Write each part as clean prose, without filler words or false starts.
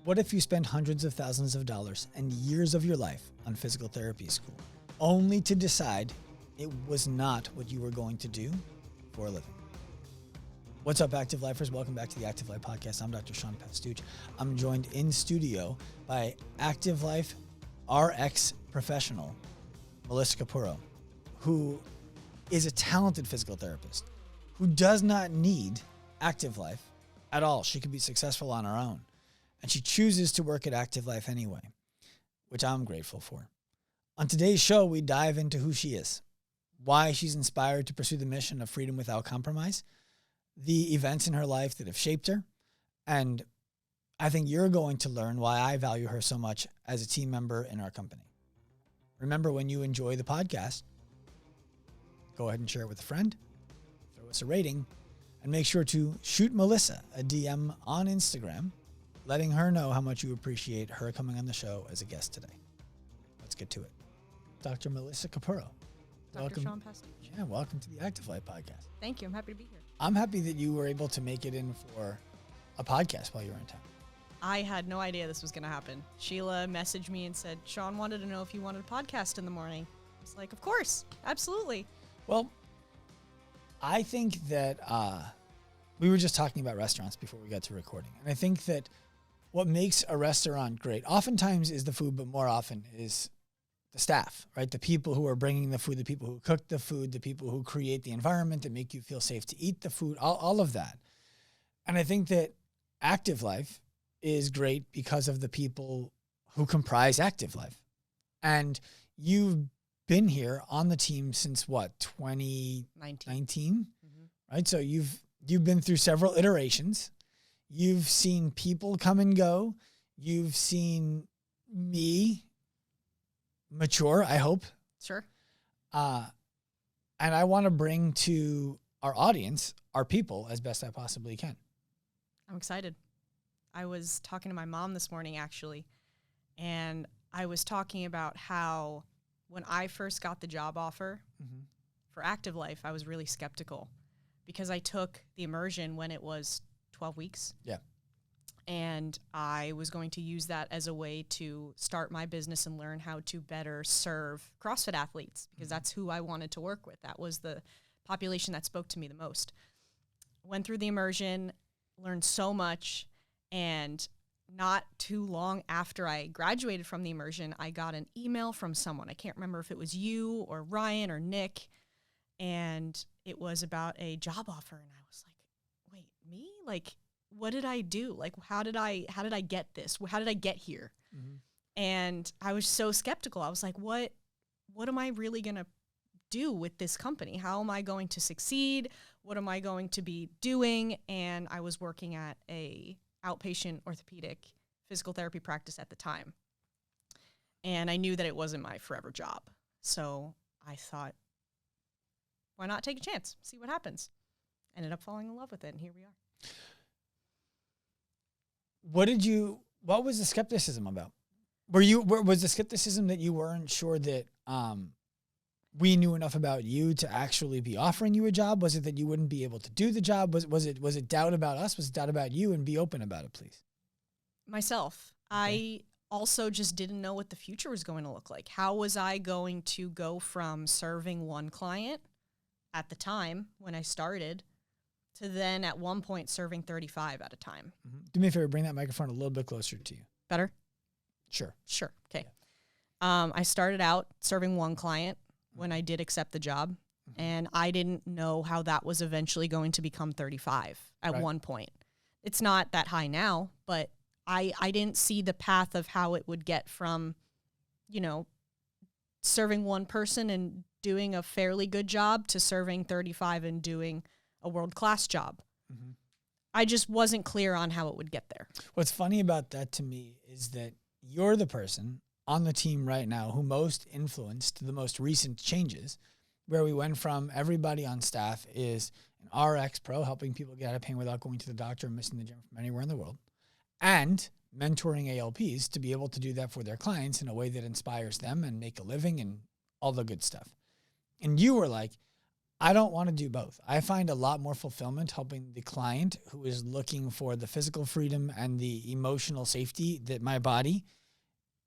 What if you spend hundreds of thousands of dollars and years of your life on physical therapy school, only to decide it was not what you were going to do for a living? What's up, Active Lifers? Welcome back to the Active Life Podcast. I'm Dr. Sean Pastuch. I'm joined in studio by Active Life RX professional, Melissa Capurro, who is a talented physical therapist who does not need Active Life at all. She could be successful on her own. And she chooses to work at Active Life anyway, which I'm grateful for. On today's show, we dive into who she is, why she's inspired to pursue the mission of freedom without compromise, the events in her life that have shaped her, and I think you're going to learn why I value her so much as a team member in our company. Remember, when you enjoy the podcast, go ahead and share it with a friend, throw us a rating, and make sure to shoot Melissa a DM on Instagram, letting her know how much you appreciate her coming on the show as a guest today. Let's get to it. Dr. Melissa Capurro. Dr. Sean Pastuch. Yeah, welcome to the Active Life Podcast. Thank you. I'm happy to be here. I'm happy that you were able to make it in for a podcast while you were in town. I had no idea this was going to happen. Sheila messaged me and said, Sean wanted to know if you wanted a podcast in the morning. I was like, of course. Absolutely. Well, I think that we were just talking about restaurants before we got to recording. And I think that what makes a restaurant great oftentimes is the food, but more often is the staff, right? The people who are bringing the food, the people who cook the food, the people who create the environment that make you feel safe to eat the food, all of that. And I think that Active Life is great because of the people who comprise Active Life. And you've been here on the team since what, 2019? Right? So you've been through several iterations. You've seen people come and go. You've seen me mature, I hope. Sure. And I want to bring to our audience, our people, as best I possibly can. I'm excited. I was talking to my mom this morning, actually, and I was talking about how when I first got the job offer for Active Life, I was really skeptical because I took the immersion when it was 12 weeks. Yeah. And I was going to use that as a way to start my business and learn how to better serve CrossFit athletes because that's who I wanted to work with. That was the population that spoke to me the most. Went through the immersion, learned so much, and not too long after I graduated from the immersion, I got an email from someone. I can't remember if it was you or Ryan or Nick, and it was about a job offer, and I was like, wait, me? Like, what did I do? Like, how did I get this? How did I get here? And I was so skeptical. I was like, what am I really going to do with this company? How am I going to succeed? What am I going to be doing? And I was working at a outpatient orthopedic physical therapy practice at the time. And I knew that it wasn't my forever job. So I thought, why not take a chance? See what happens. Ended up falling in love with it, and here we are. What was the skepticism about? Was the skepticism that you weren't sure that we knew enough about you to actually be offering you a job? Was it that you wouldn't be able to do the job? Was it doubt about us? Was it doubt about you? And be open about it, please. Myself. Okay. I also just didn't know what the future was going to look like. How was I going to go from serving one client at the time when I started to then at one point serving 35 at a time? Do me a favor, bring that microphone a little bit closer to you. Better? Sure. Okay. Yeah. I started out serving one client when I did accept the job, and I didn't know how that was eventually going to become 35 at one point. It's not that high now, but I didn't see the path of how it would get from, serving one person and doing a fairly good job to serving 35 and doing a world-class job. I just wasn't clear on how it would get there. What's funny about that to me is that you're the person on the team right now who most influenced the most recent changes, where we went from everybody on staff is an RX pro, helping people get out of pain without going to the doctor and missing the gym from anywhere in the world, and mentoring ALPs to be able to do that for their clients in a way that inspires them and make a living and all the good stuff. And you were like, I don't want to do both. I find a lot more fulfillment helping the client who is looking for the physical freedom and the emotional safety that my body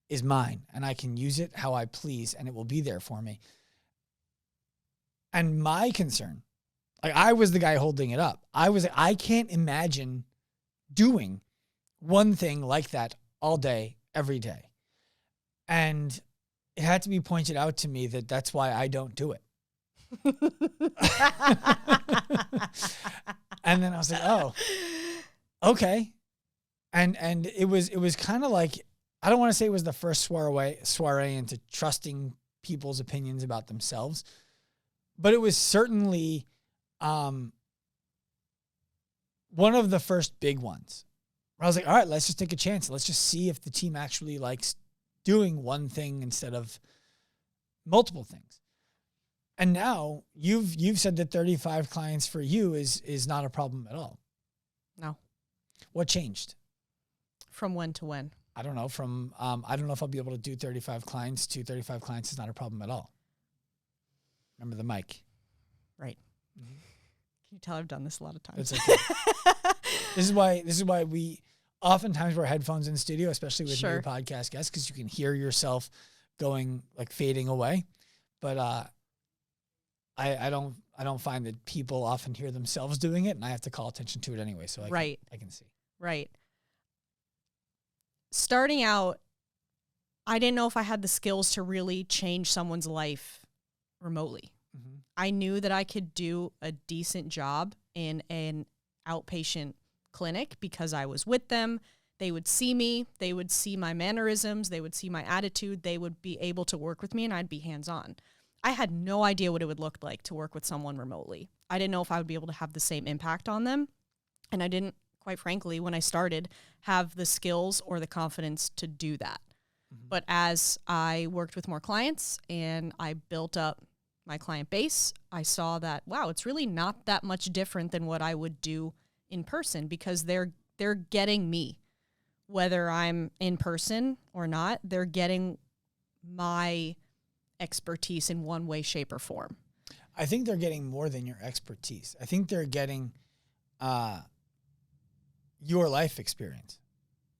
is mine and I can use it how I please and it will be there for me. And my concern, like I was the guy holding it up. I can't imagine doing one thing like that all day, every day. And it had to be pointed out to me that that's why I don't do it. And then I was like, oh, okay. And it was kind of like, I don't want to say it was the first soiree into trusting people's opinions about themselves, but it was certainly one of the first big ones. I was like, all right, let's just take a chance. Let's just see if the team actually likes doing one thing instead of multiple things. And now you've said that 35 clients for you is not a problem at all. No. What changed? From when to when? I don't know. From I don't know if I'll be able to do 35 clients to 35 clients is not a problem at all. Remember the mic. Right. Mm-hmm. Can you tell I've done this a lot of times? It's okay. This is why we oftentimes wear headphones in studio, especially with new podcast guests, because you can hear yourself going like fading away. But I don't find that people often hear themselves doing it, and I have to call attention to it anyway. So I can see. Right. Starting out, I didn't know if I had the skills to really change someone's life remotely. Mm-hmm. I knew that I could do a decent job in an outpatient clinic because I was with them. They would see me. They would see my mannerisms. They would see my attitude. They would be able to work with me, and I'd be hands-on. I had no idea what it would look like to work with someone remotely. I didn't know if I would be able to have the same impact on them. And I didn't, quite frankly, when I started, have the skills or the confidence to do that. Mm-hmm. But as I worked with more clients and I built up my client base, I saw that, wow, it's really not that much different than what I would do in person because they're getting me. Whether I'm in person or not, they're getting my expertise in one way, shape, or form. I think they're getting more than your expertise. I think they're getting your life experience.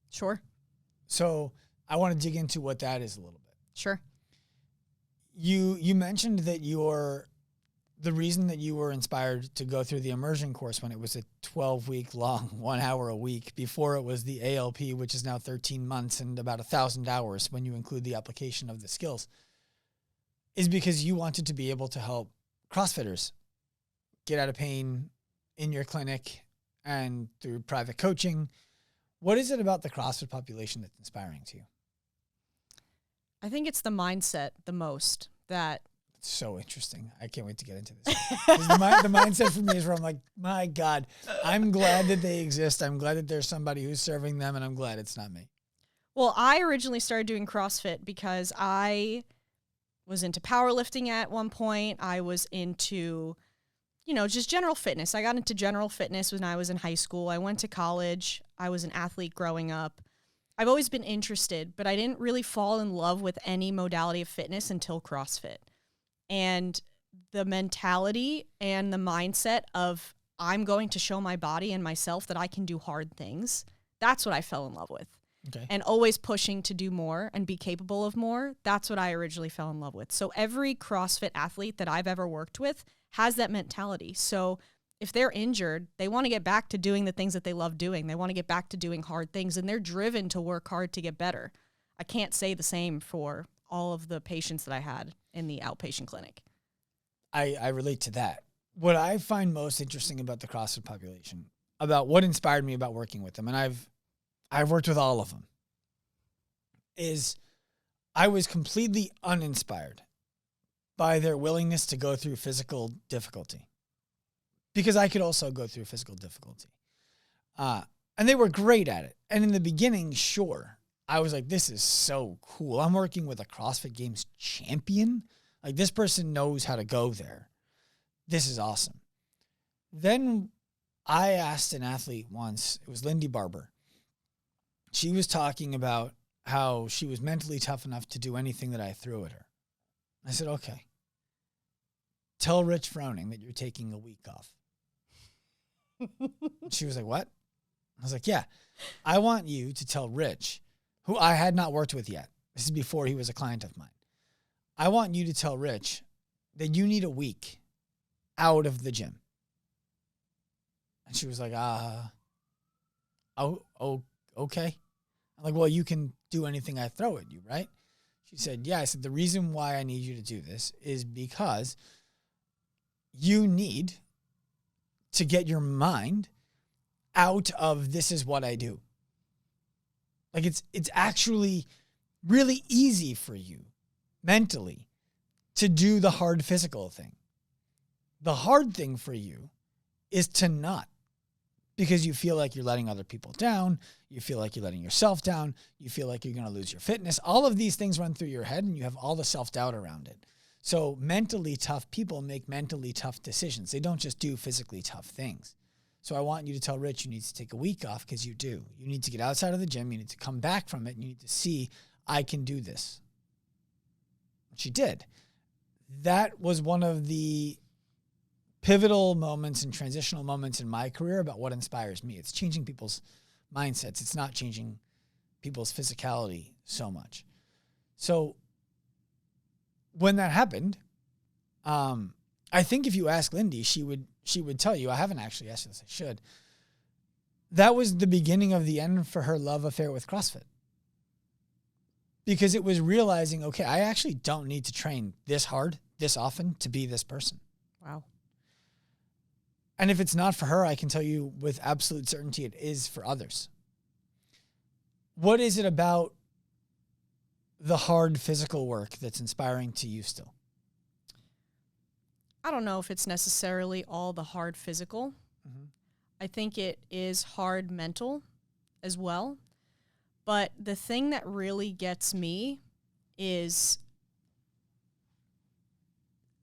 Sure. So I want to dig into what that is a little bit. Sure. You mentioned that the reason that you were inspired to go through the immersion course when it was a 12-week long, 1 hour a week, before it was the ALP, which is now 13 months and about 1,000 hours when you include the application of the skills, is because you wanted to be able to help CrossFitters get out of pain in your clinic and through private coaching. What is it about the CrossFit population that's inspiring to you? I think it's the mindset the most that... It's so interesting. I can't wait to get into this. the mindset for me is where I'm like, my God, I'm glad that they exist. I'm glad that there's somebody who's serving them, and I'm glad it's not me. Well, I originally started doing CrossFit because I was into powerlifting at one point. I was into, just general fitness. I got into general fitness when I was in high school. I went to college. I was an athlete growing up. I've always been interested, but I didn't really fall in love with any modality of fitness until CrossFit. And the mentality and the mindset of I'm going to show my body and myself that I can do hard things, that's what I fell in love with. Okay. And always pushing to do more and be capable of more, that's what I originally fell in love with. So every CrossFit athlete that I've ever worked with has that mentality. So if they're injured, they want to get back to doing the things that they love doing. They want to get back to doing hard things, and they're driven to work hard to get better. I can't say the same for all of the patients that I had in the outpatient clinic. I relate to that. What I find most interesting about the CrossFit population, about what inspired me about working with them, and I've worked with all of them, is I was completely uninspired by their willingness to go through physical difficulty, because I could also go through physical difficulty. And they were great at it. And in the beginning, sure, I was like, this is so cool. I'm working with a CrossFit Games champion. Like, this person knows how to go there. This is awesome. Then I asked an athlete once, it was Lindy Barber. She was talking about how she was mentally tough enough to do anything that I threw at her. I said, okay, tell Rich Froning that you're taking a week off. She was like, what? I was like, yeah, I want you to tell Rich, who I had not worked with yet. This is before he was a client of mine. I want you to tell Rich that you need a week out of the gym. And she was like, okay. I'm like, well, you can do anything I throw at you, right? She said, yeah. I said, the reason why I need you to do this is because you need to get your mind out of this is what I do. Like it's actually really easy for you mentally to do the hard physical thing. The hard thing for you is to not, because you feel like you're letting other people down. You feel like you're letting yourself down. You feel like you're going to lose your fitness. All of these things run through your head and you have all the self-doubt around it. So mentally tough people make mentally tough decisions. They don't just do physically tough things. So I want you to tell Rich you need to take a week off because you do. You need to get outside of the gym. You need to come back from it. And you need to see, I can do this. She did. That was one of the pivotal moments and transitional moments in my career about what inspires me. It's changing people's mindsets. It's not changing people's physicality so much. So when that happened, I think if you ask Lindy, she would tell you, I haven't actually asked her this, I should. That was the beginning of the end for her love affair with CrossFit. Because it was realizing, okay, I actually don't need to train this hard, this often to be this person. Wow. And if it's not for her, I can tell you with absolute certainty it is for others. What is it about the hard physical work that's inspiring to you still? I don't know if it's necessarily all the hard physical. Mm-hmm. I think it is hard mental as well. But the thing that really gets me is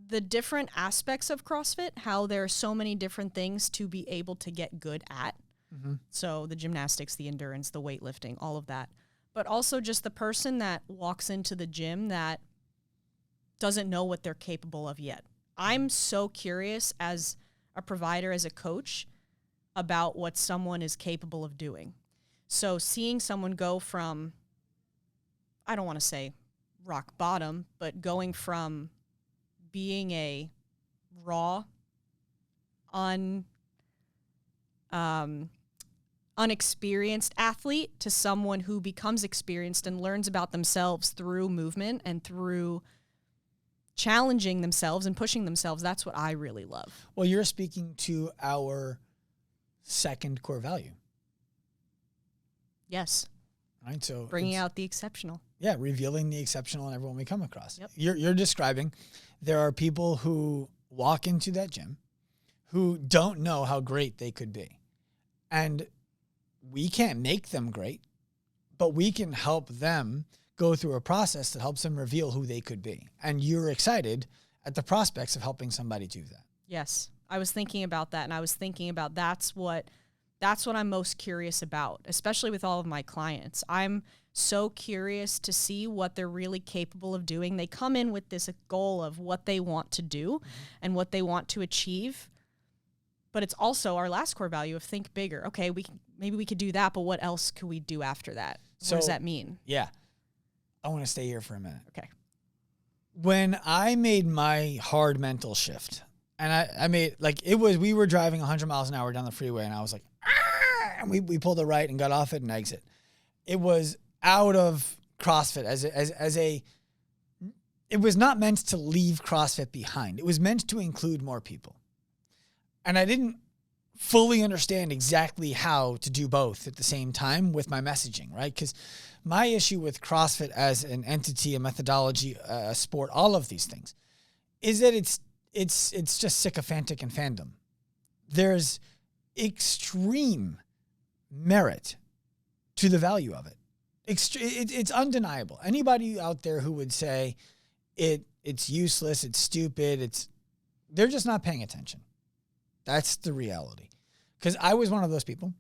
the different aspects of CrossFit, how there are so many different things to be able to get good at. Mm-hmm. So the gymnastics, the endurance, the weightlifting, all of that. But also just the person that walks into the gym that doesn't know what they're capable of yet. I'm so curious as a provider, as a coach, about what someone is capable of doing. So seeing someone go from, I don't want to say rock bottom, but going from being a raw, unexperienced athlete to someone who becomes experienced and learns about themselves through movement and through challenging themselves and pushing themselves. That's what I really love. Well, you're speaking to our second core value. Yes. Right. So bringing out the exceptional. Yeah. Revealing the exceptional in everyone we come across. Yep. You're describing there are people who walk into that gym who don't know how great they could be. And we can't make them great, but we can help them go through a process that helps them reveal who they could be. And you're excited at the prospects of helping somebody do that. Yes. I was thinking about that, and I was thinking about that's what I'm most curious about, especially with all of my clients. I'm so curious to see what they're really capable of doing. They come in with this goal of what they want to do and what they want to achieve. But it's also our last core value of think bigger. Okay, maybe we could do that, but what else could we do after that? What does that mean? Yeah. I want to stay here for a minute. Okay. When I made my hard mental shift, and I made, we were driving 100 miles an hour down the freeway, and I was like, and we pulled a right and got off it and exit. It was out of CrossFit it was not meant to leave CrossFit behind. It was meant to include more people. And I didn't fully understand exactly how to do both at the same time with my messaging, right? Because my issue with CrossFit as an entity, a methodology, a sport, all of these things, is that it's just sycophantic and fandom. There's extreme merit to the value of it. It's undeniable. Anybody out there who would say it's useless, it's stupid, they're just not paying attention. That's the reality. Because I was one of those people,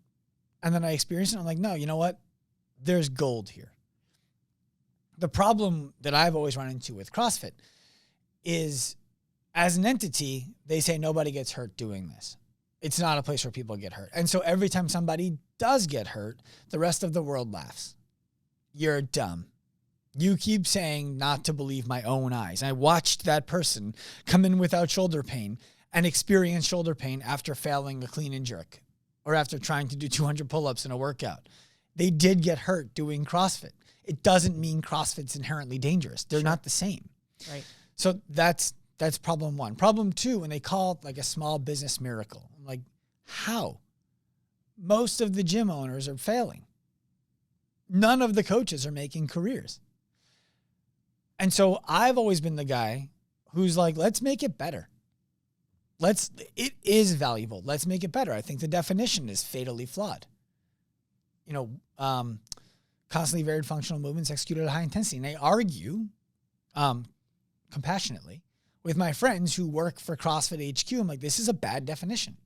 and then I experienced it, and I'm like, no, you know what? There's gold here. The problem that I've always run into with CrossFit is As an entity, they say nobody gets hurt doing this. It's not a place where people get hurt. And so every time somebody does get hurt, the rest of the world laughs. You're dumb. You keep saying not to believe my own eyes. I watched that person come in without shoulder pain and experience shoulder pain after failing a clean and jerk or after trying to do 200 pull-ups in a workout. They did get hurt doing CrossFit. It doesn't mean CrossFit's inherently dangerous. They're not the same. Right. So that's problem one. Problem two, when they call it like a small business miracle, I'm like, how? Most of the gym owners are failing. None of the coaches are making careers. And so I've always been the guy who's like, let's make it better. It is valuable. Let's make it better. I think the definition is fatally flawed. Constantly varied functional movements executed at high intensity. And I argue compassionately with my friends who work for CrossFit HQ. I'm like, this is a bad definition.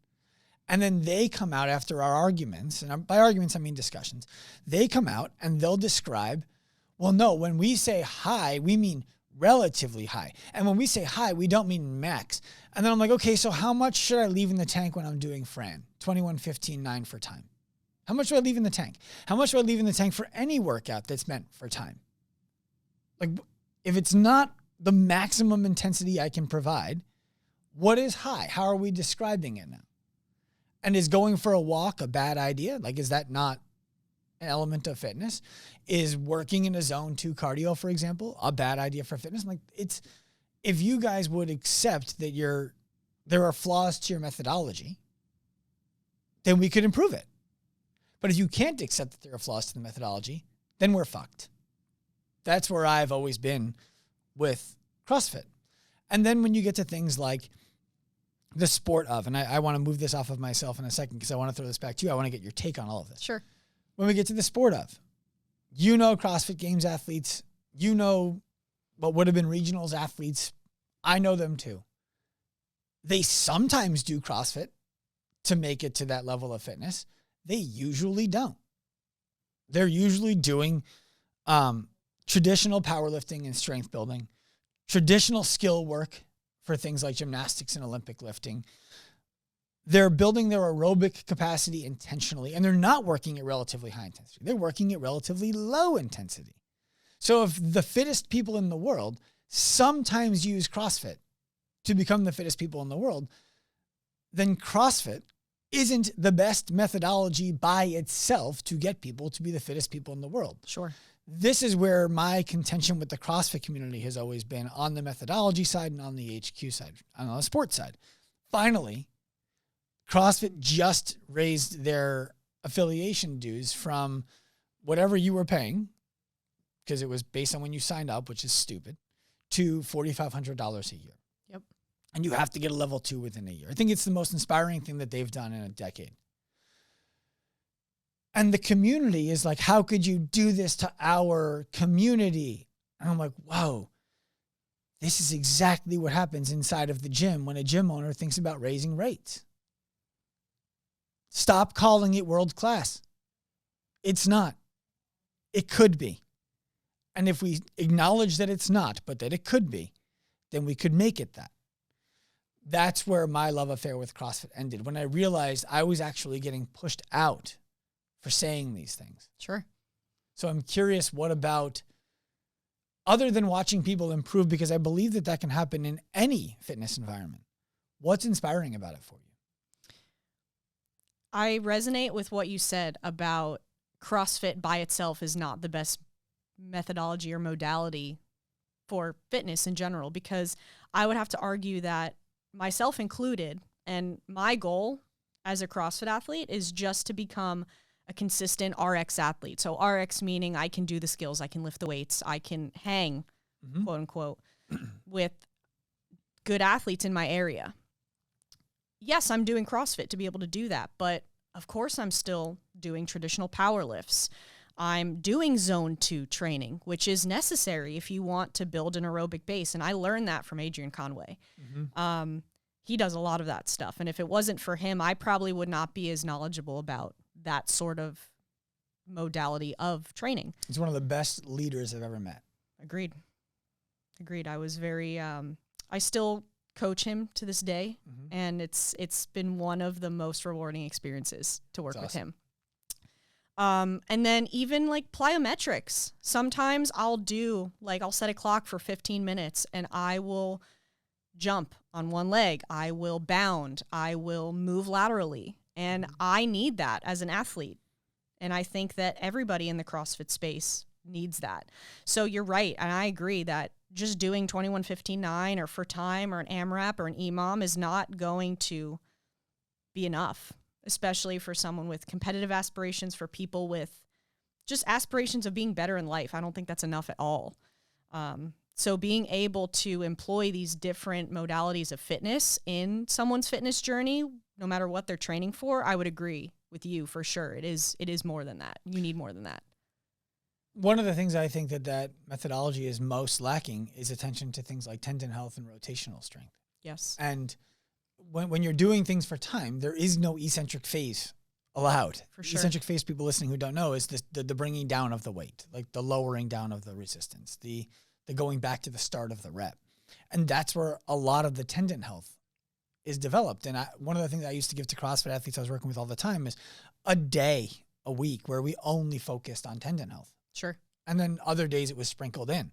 And then they come out after our arguments, and by arguments I mean discussions. They come out and they'll describe, well, no, when we say high, we mean relatively high. And when we say high, we don't mean max. And then I'm like, okay, so how much should I leave in the tank when I'm doing Fran? 21:15.9 for time. How much do I leave in the tank? How much do I leave in the tank for any workout that's meant for time? Like, if it's not the maximum intensity I can provide, what is high? How are we describing it now? And is going for a walk a bad idea? Like, is that not an element of fitness? Is working in a zone 2 cardio, for example, a bad idea for fitness? Like, if you guys would accept that there are flaws to your methodology, then we could improve it. But if you can't accept that there are flaws to the methodology, then we're fucked. That's where I've always been with CrossFit. And then when you get to things like the sport of, and I want to move this off of myself in a second because I want to throw this back to you. I want to get your take on all of this. Sure. When we get to the sport of, CrossFit Games athletes, what would have been regionals athletes. I know them too. They sometimes do CrossFit to make it to that level of fitness. They usually don't. They're usually doing traditional powerlifting and strength building, traditional skill work for things like gymnastics and Olympic lifting. They're building their aerobic capacity intentionally, and they're not working at relatively high intensity. They're working at relatively low intensity. So if the fittest people in the world sometimes use CrossFit to become the fittest people in the world, then CrossFit isn't the best methodology by itself to get people to be the fittest people in the world. Sure. This is where my contention with the CrossFit community has always been, on the methodology side and on the HQ side, and on the sports side. Finally, CrossFit just raised their affiliation dues from whatever you were paying, because it was based on when you signed up, which is stupid, to $4,500 a year. Yep. And you have to get a level 2 within a year. I think it's the most inspiring thing that they've done in a decade. And the community is like, how could you do this to our community? And I'm like, whoa, this is exactly what happens inside of the gym when a gym owner thinks about raising rates. Stop calling it world class. It's not. It could be. And if we acknowledge that it's not, but that it could be, then we could make it that. That's where my love affair with CrossFit ended, when I realized I was actually getting pushed out for saying these things. Sure. So I'm curious, what about, other than watching people improve, because I believe that that can happen in any fitness environment, what's inspiring about it for you? I resonate with what you said about CrossFit by itself is not the best methodology or modality for fitness in general, because I would have to argue that, myself included, and my goal as a CrossFit athlete is just to become a consistent RX athlete. So RX meaning I can do the skills, I can lift the weights, I can hang, quote unquote, with good athletes in my area. Yes, I'm doing CrossFit to be able to do that, but of course I'm still doing traditional power lifts. I'm doing zone 2 training, which is necessary if you want to build an aerobic base. And I learned that from Adrian Conway. He does a lot of that stuff. And if it wasn't for him, I probably would not be as knowledgeable about that sort of modality of training. He's one of the best leaders I've ever met. Agreed. I was very, I still coach him to this day, Mm-hmm. and it's been one of the most rewarding experiences to work with him. And then even like plyometrics. Sometimes I'll set a clock for 15 minutes and I will jump on one leg. I will bound. I will move laterally. And I need that as an athlete. And I think that everybody in the CrossFit space needs that. So you're right. And I agree that just doing 21:15.9 or for time or an AMRAP or an EMOM is not going to be enough, especially for someone with competitive aspirations, for people with just aspirations of being better in life. I don't think that's enough at all. So being able to employ these different modalities of fitness in someone's fitness journey, no matter what they're training for, I would agree with you for sure. It is more than that. You need more than that. One of the things I think that methodology is most lacking is attention to things like tendon health and rotational strength. Yes. And when you're doing things for time, there is no eccentric phase allowed. For sure. Eccentric phase, people listening who don't know, is the bringing down of the weight, like the lowering down of the resistance, the going back to the start of the rep. And that's where a lot of the tendon health is developed. And one of the things I used to give to CrossFit athletes I was working with all the time is a day a week where we only focused on tendon health. Sure. And then other days it was sprinkled in.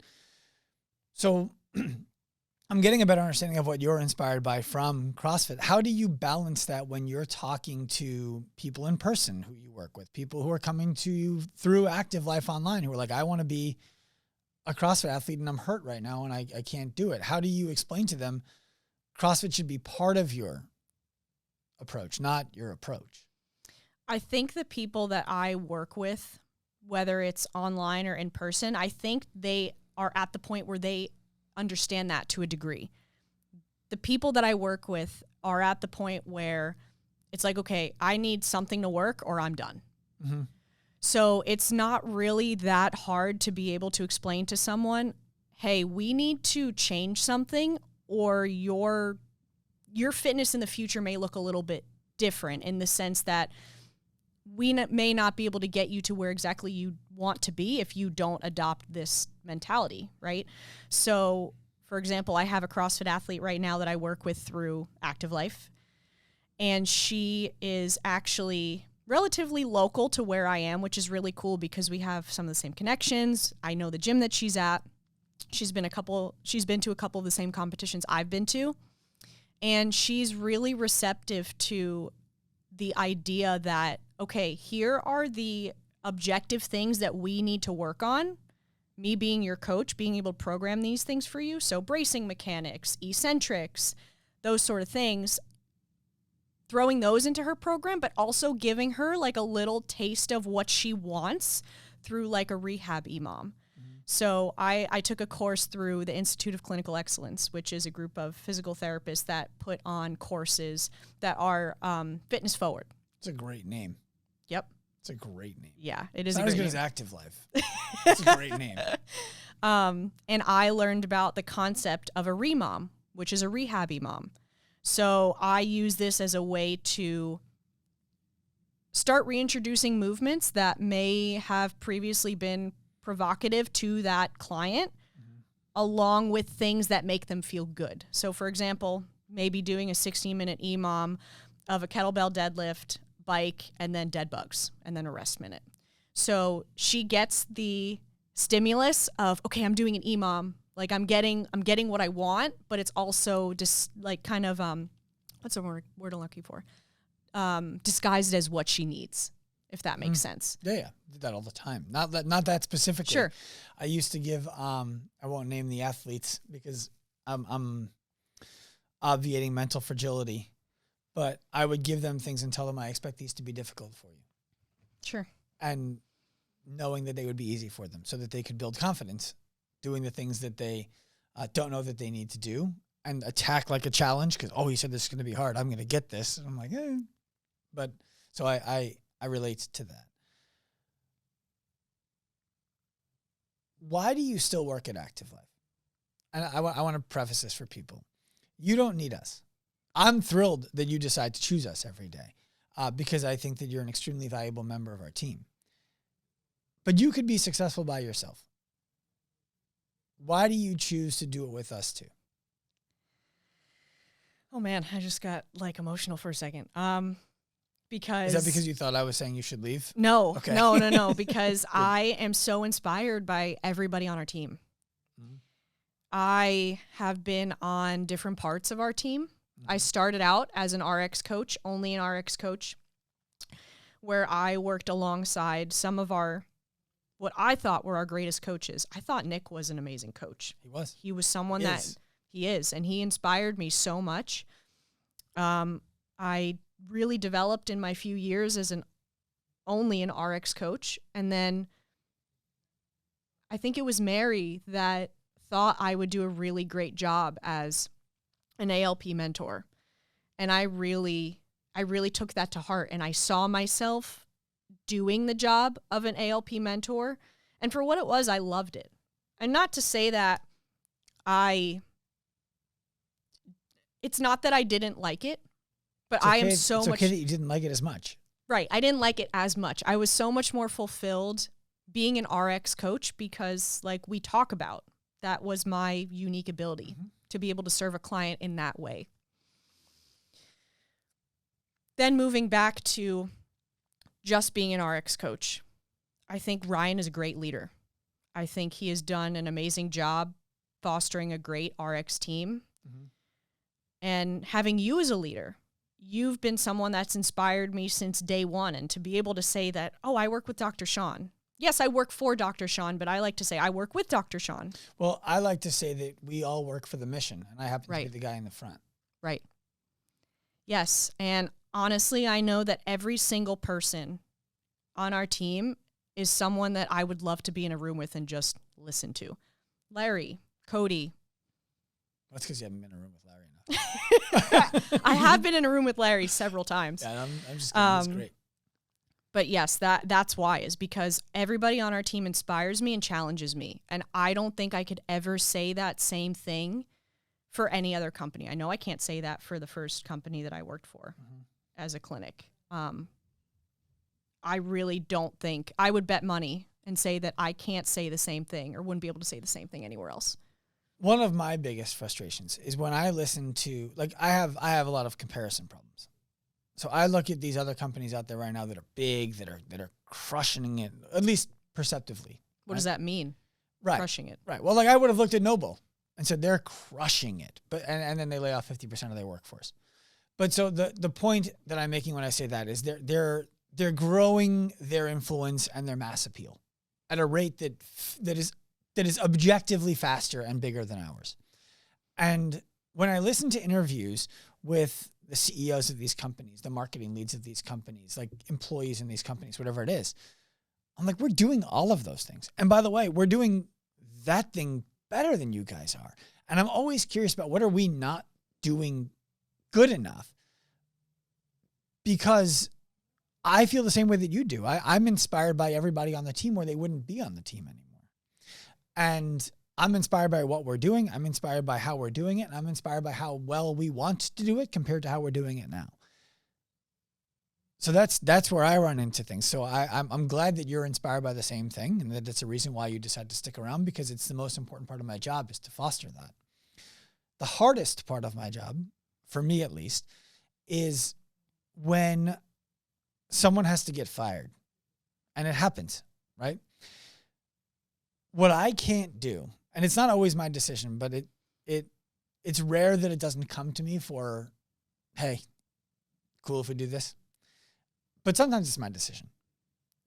So I'm getting a better understanding of what you're inspired by from CrossFit. How do you balance that when you're talking to people in person who you work with, people who are coming to you through Active Life Online who are like, I want to be a CrossFit athlete and I'm hurt right now and I can't do it. How do you explain to them CrossFit should be part of your approach, not your approach? I think the people that I work with, whether it's online or in person, I think they are at the point where they understand that to a degree. The people that I work with are at the point where it's like, okay, I need something to work or I'm done. Mm-hmm. So it's not really that hard to be able to explain to someone, hey, we need to change something or your fitness in the future may look a little bit different in the sense that we may not be able to get you to where exactly you want to be if you don't adopt this mentality, right? So, for example, I have a CrossFit athlete right now that I work with through Active Life, and she is actually relatively local to where I am, which is really cool because we have some of the same connections. I know the gym that she's at. She's been to a couple of the same competitions I've been to, and she's really receptive to the idea that, okay, here are the objective things that we need to work on. Me being your coach, being able to program these things for you. So bracing mechanics, eccentrics, those sort of things, throwing those into her program, but also giving her like a little taste of what she wants through like a rehab EMOM. Mm-hmm. So I took a course through the Institute of Clinical Excellence, which is a group of physical therapists that put on courses that are fitness forward. It's a great name. Yep. It's a great name. Yeah, it is. It's not as good as Active Life. It's a great name. And I learned about the concept of a REMOM, which is a rehab EMOM. So I use this as a way to start reintroducing movements that may have previously been provocative to that client, mm-hmm. along with things that make them feel good. So, for example, maybe doing a 16-minute EMOM of a kettlebell deadlift, bike, and then dead bugs, and then a rest minute. So she gets the stimulus of, okay, I'm doing an EMOM. Like I'm getting what I want, but it's also just like kind of, what's the word I'm looking for? Disguised as what she needs, if that makes sense. Yeah. I did that all the time. Not that specifically. Sure. I used to give, I won't name the athletes because I'm obviating mental fragility, but I would give them things and tell them I expect these to be difficult for you. Sure. And knowing that they would be easy for them so that they could build confidence doing the things that they don't know that they need to do and attack like a challenge because, oh, he said this is going to be hard. I'm going to get this. And I'm like, eh. But so I relate to that. Why do you still work at Active Life? And I want to preface this for people. You don't need us. I'm thrilled that you decide to choose us every day because I think that you're an extremely valuable member of our team. But you could be successful by yourself. Why do you choose to do it with us too? Oh man, I just got like emotional for a second. Because Is that because you thought I was saying you should leave? No, Okay. no, because I am so inspired by everybody on our team. Mm-hmm. I have been on different parts of our team. Mm-hmm. I started out as an RX coach, only an RX coach, where I worked alongside some of what I thought were our greatest coaches. I thought Nick was an amazing coach. He was. He was someone He is, and he inspired me so much. I really developed in my few years as only an RX coach. And then I think it was Mary that thought I would do a really great job as an ALP mentor. And I really took that to heart, and I saw myself doing the job of an ALP mentor. And for what it was, I loved it. And not to say that it's not that I didn't like it, but it's okay, I am so it's much. okay that you didn't like it as much. Right. I didn't like it as much. I was so much more fulfilled being an RX coach because, like we talk about, that was my unique ability to be able to serve a client in that way. Then moving back to just being an RX coach, I think Ryan is a great leader. I think he has done an amazing job fostering a great RX team. Mm-hmm. And having you as a leader, you've been someone that's inspired me since day one. And to be able to say that, oh, I work with Dr. Sean. Yes, I work for Dr. Sean, but I like to say I work with Dr. Sean. Well, I like to say that we all work for the mission, and I happen to be the guy in the front. Right. Yes. And honestly, I know that every single person on our team is someone that I would love to be in a room with and just listen to. Larry, Cody. That's because you haven't been in a room with Larry enough. I have been in a room with Larry several times. Yeah, I'm just kidding. That's great. But yes, that's why, is because everybody on our team inspires me and challenges me. And I don't think I could ever say that same thing for any other company. I know I can't say that for the first company that I worked for as a clinic. I really don't think, I would bet money and say that I can't say the same thing or wouldn't be able to say the same thing anywhere else. One of my biggest frustrations is when I listen to, like, I have a lot of comparison problems. So I look at these other companies out there right now that are big, that are crushing it, at least perceptively. What does that mean? Right. Crushing it. Right. Well, like I would have looked at Noble and said they're crushing it, but and then they lay off 50% of their workforce. But so the point that I'm making when I say that is they're growing their influence and their mass appeal at a rate that is objectively faster and bigger than ours. And when I listen to interviews with the CEOs of these companies, the marketing leads of these companies, like employees in these companies, whatever it is, I'm like, we're doing all of those things. And by the way, we're doing that thing better than you guys are. And I'm always curious about what are we not doing good enough? Because I feel the same way that you do. I'm inspired by everybody on the team where they wouldn't be on the team anymore. And I'm inspired by what we're doing. I'm inspired by how we're doing it. And I'm inspired by how well we want to do it compared to how we're doing it now. So that's where I run into things. So I'm glad that you're inspired by the same thing and that it's a reason why you decide to stick around, because it's the most important part of my job is to foster that. The hardest part of my job, for me at least, is when someone has to get fired. And it happens, right? What I can't do, and it's not always my decision, but it's rare that it doesn't come to me for, hey, cool if we do this. But sometimes it's my decision,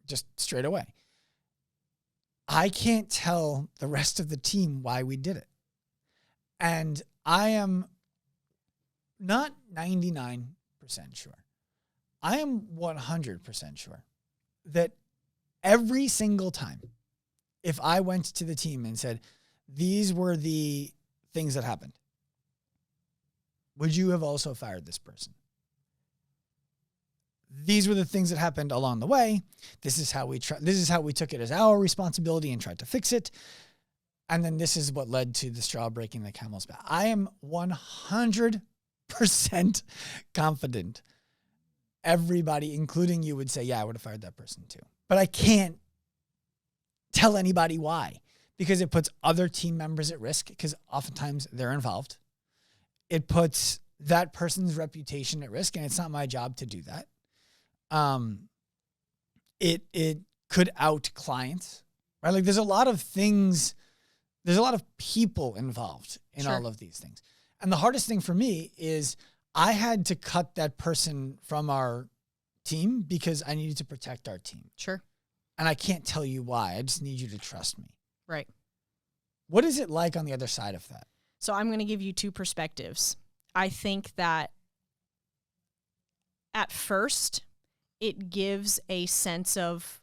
just straight away. I can't tell the rest of the team why we did it. And I am not 99% sure. I am 100% sure that every single time, if I went to the team and said, these were the things that happened, would you have also fired this person? These were the things that happened along the way. This is how we took it as our responsibility and tried to fix it. And then this is what led to the straw breaking the camel's back. I am 100% confident everybody, including you, would say, yeah, I would have fired that person too. But I can't tell anybody why, because it puts other team members at risk, because oftentimes they're involved. It puts that person's reputation at risk, and it's not my job to do that. It could out clients, right? Like there's a lot of things, there's a lot of people involved in Sure. all of these things. And the hardest thing for me is I had to cut that person from our team because I needed to protect our team. Sure. And I can't tell you why. I just need you to trust me. Right. What is it like on the other side of that? So I'm going to give you two perspectives. I think that at first it gives a sense of,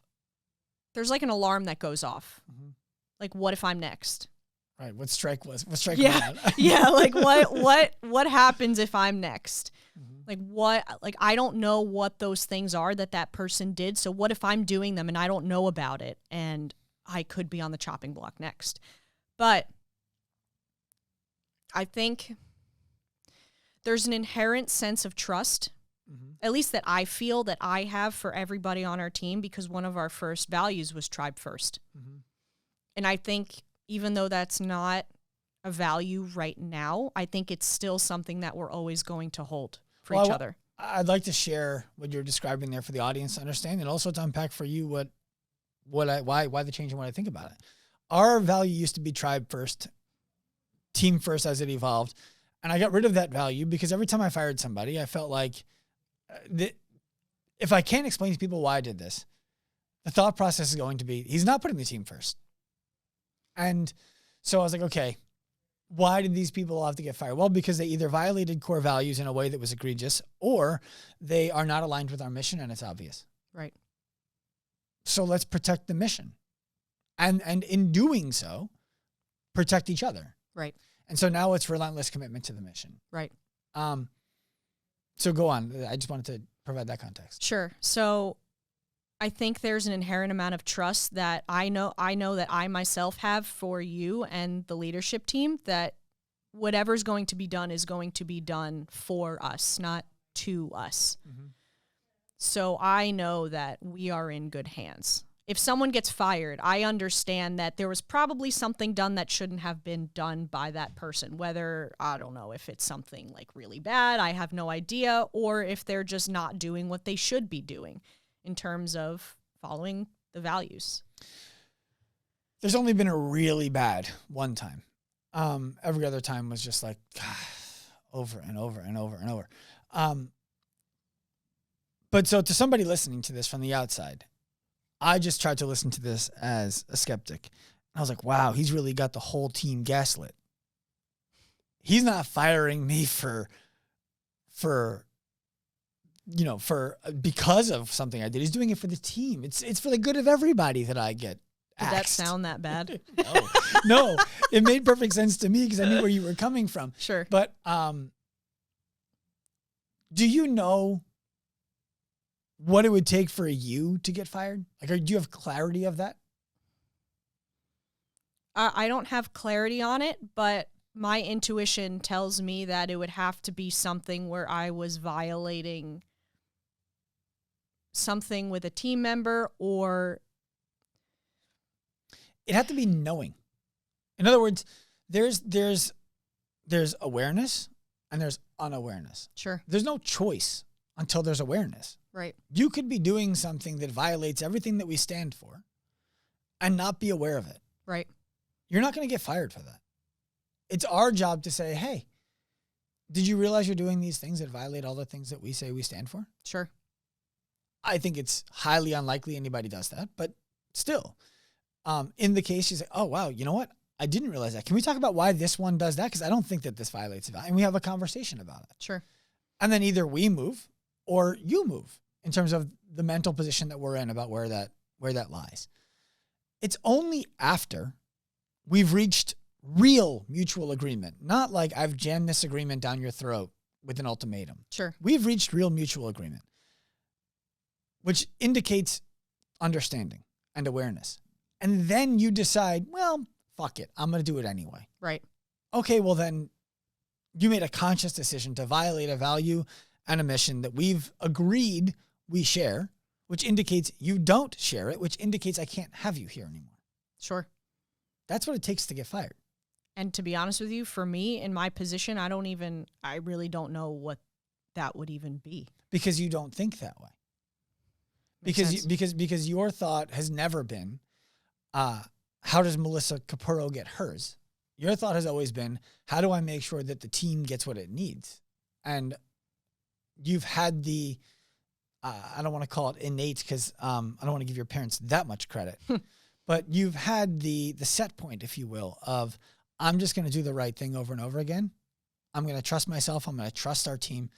there's like an alarm that goes off. Mm-hmm. Like, what if I'm next? Right. What strike was that? Yeah. Like what happens if I'm next? Mm-hmm. Like I don't know what those things are that person did. So what if I'm doing them and I don't know about it and I could be on the chopping block next? But I think there's an inherent sense of trust, at least that I feel that I have for everybody on our team, because one of our first values was tribe first. Mm-hmm. And I think even though that's not a value right now, I think it's still something that we're always going to hold for each other. I'd like to share what you're describing there for the audience to understand, and also to unpack for you why the change and what I think about it. Our value used to be tribe first, team first as it evolved. And I got rid of that value because every time I fired somebody, I felt like if I can't explain to people why I did this, the thought process is going to be, he's not putting the team first. And so I was like, okay, why did these people all have to get fired? Well, because they either violated core values in a way that was egregious, or they are not aligned with our mission, and it's obvious. Right. So let's protect the mission. And in doing so, protect each other. Right. And so now it's relentless commitment to the mission. Right. So go on. I just wanted to provide that context. Sure. So I think there's an inherent amount of trust that I know that I myself have for you and the leadership team, that whatever's going to be done is going to be done for us, not to us. Mm-hmm. So I know that we are in good hands. If someone gets fired, I understand that there was probably something done that shouldn't have been done by that person. Whether, I don't know, if it's something like really bad, I have no idea, or if they're just not doing what they should be doing in terms of following the values. There's only been a really bad one time. Every other time was just like, over and over and over and over. But so to somebody listening to this from the outside, I just tried to listen to this as a skeptic. I was like, wow, he's really got the whole team gaslit. He's not firing me because of something I did. He's doing it for the team. It's for the good of everybody that I get axed. Did that sound that bad? No, it made perfect sense to me because I knew where you were coming from. Sure. But do you know what it would take for you to get fired? Like, do you have clarity of that? I don't have clarity on it, but my intuition tells me that it would have to be something where I was violating something with a team member, or it had to be knowing. In other words, there's awareness and there's unawareness. Sure. There's no choice until there's awareness. Right. You could be doing something that violates everything that we stand for and not be aware of it. Right. You're not going to get fired for that. It's our job to say, hey, did you realize you're doing these things that violate all the things that we say we stand for? Sure. I think it's highly unlikely anybody does that, but still, in the case you say, oh, wow, you know what? I didn't realize that. Can we talk about why this one does that? Because I don't think that this violates it. And we have a conversation about it. Sure. And then either we move or you move in terms of the mental position that we're in about where that lies. It's only after we've reached real mutual agreement, not like I've jammed this agreement down your throat with an ultimatum. Sure. We've reached real mutual agreement, which indicates understanding and awareness. And then you decide, well, fuck it, I'm going to do it anyway. Right. Okay, well then you made a conscious decision to violate a value and a mission that we've agreed we share, which indicates you don't share it, which indicates I can't have you here anymore. Sure. That's what it takes to get fired. And to be honest with you, for me, in my position, I really don't know what that would even be. Because you don't think that way. Because your thought has never been, how does Melissa Capurro get hers? Your thought has always been, how do I make sure that the team gets what it needs? And you've had the, I don't want to call it innate because I don't want to give your parents that much credit, but you've had the set point, if you will, of I'm just going to do the right thing over and over again. I'm going to trust myself. I'm going to trust our team,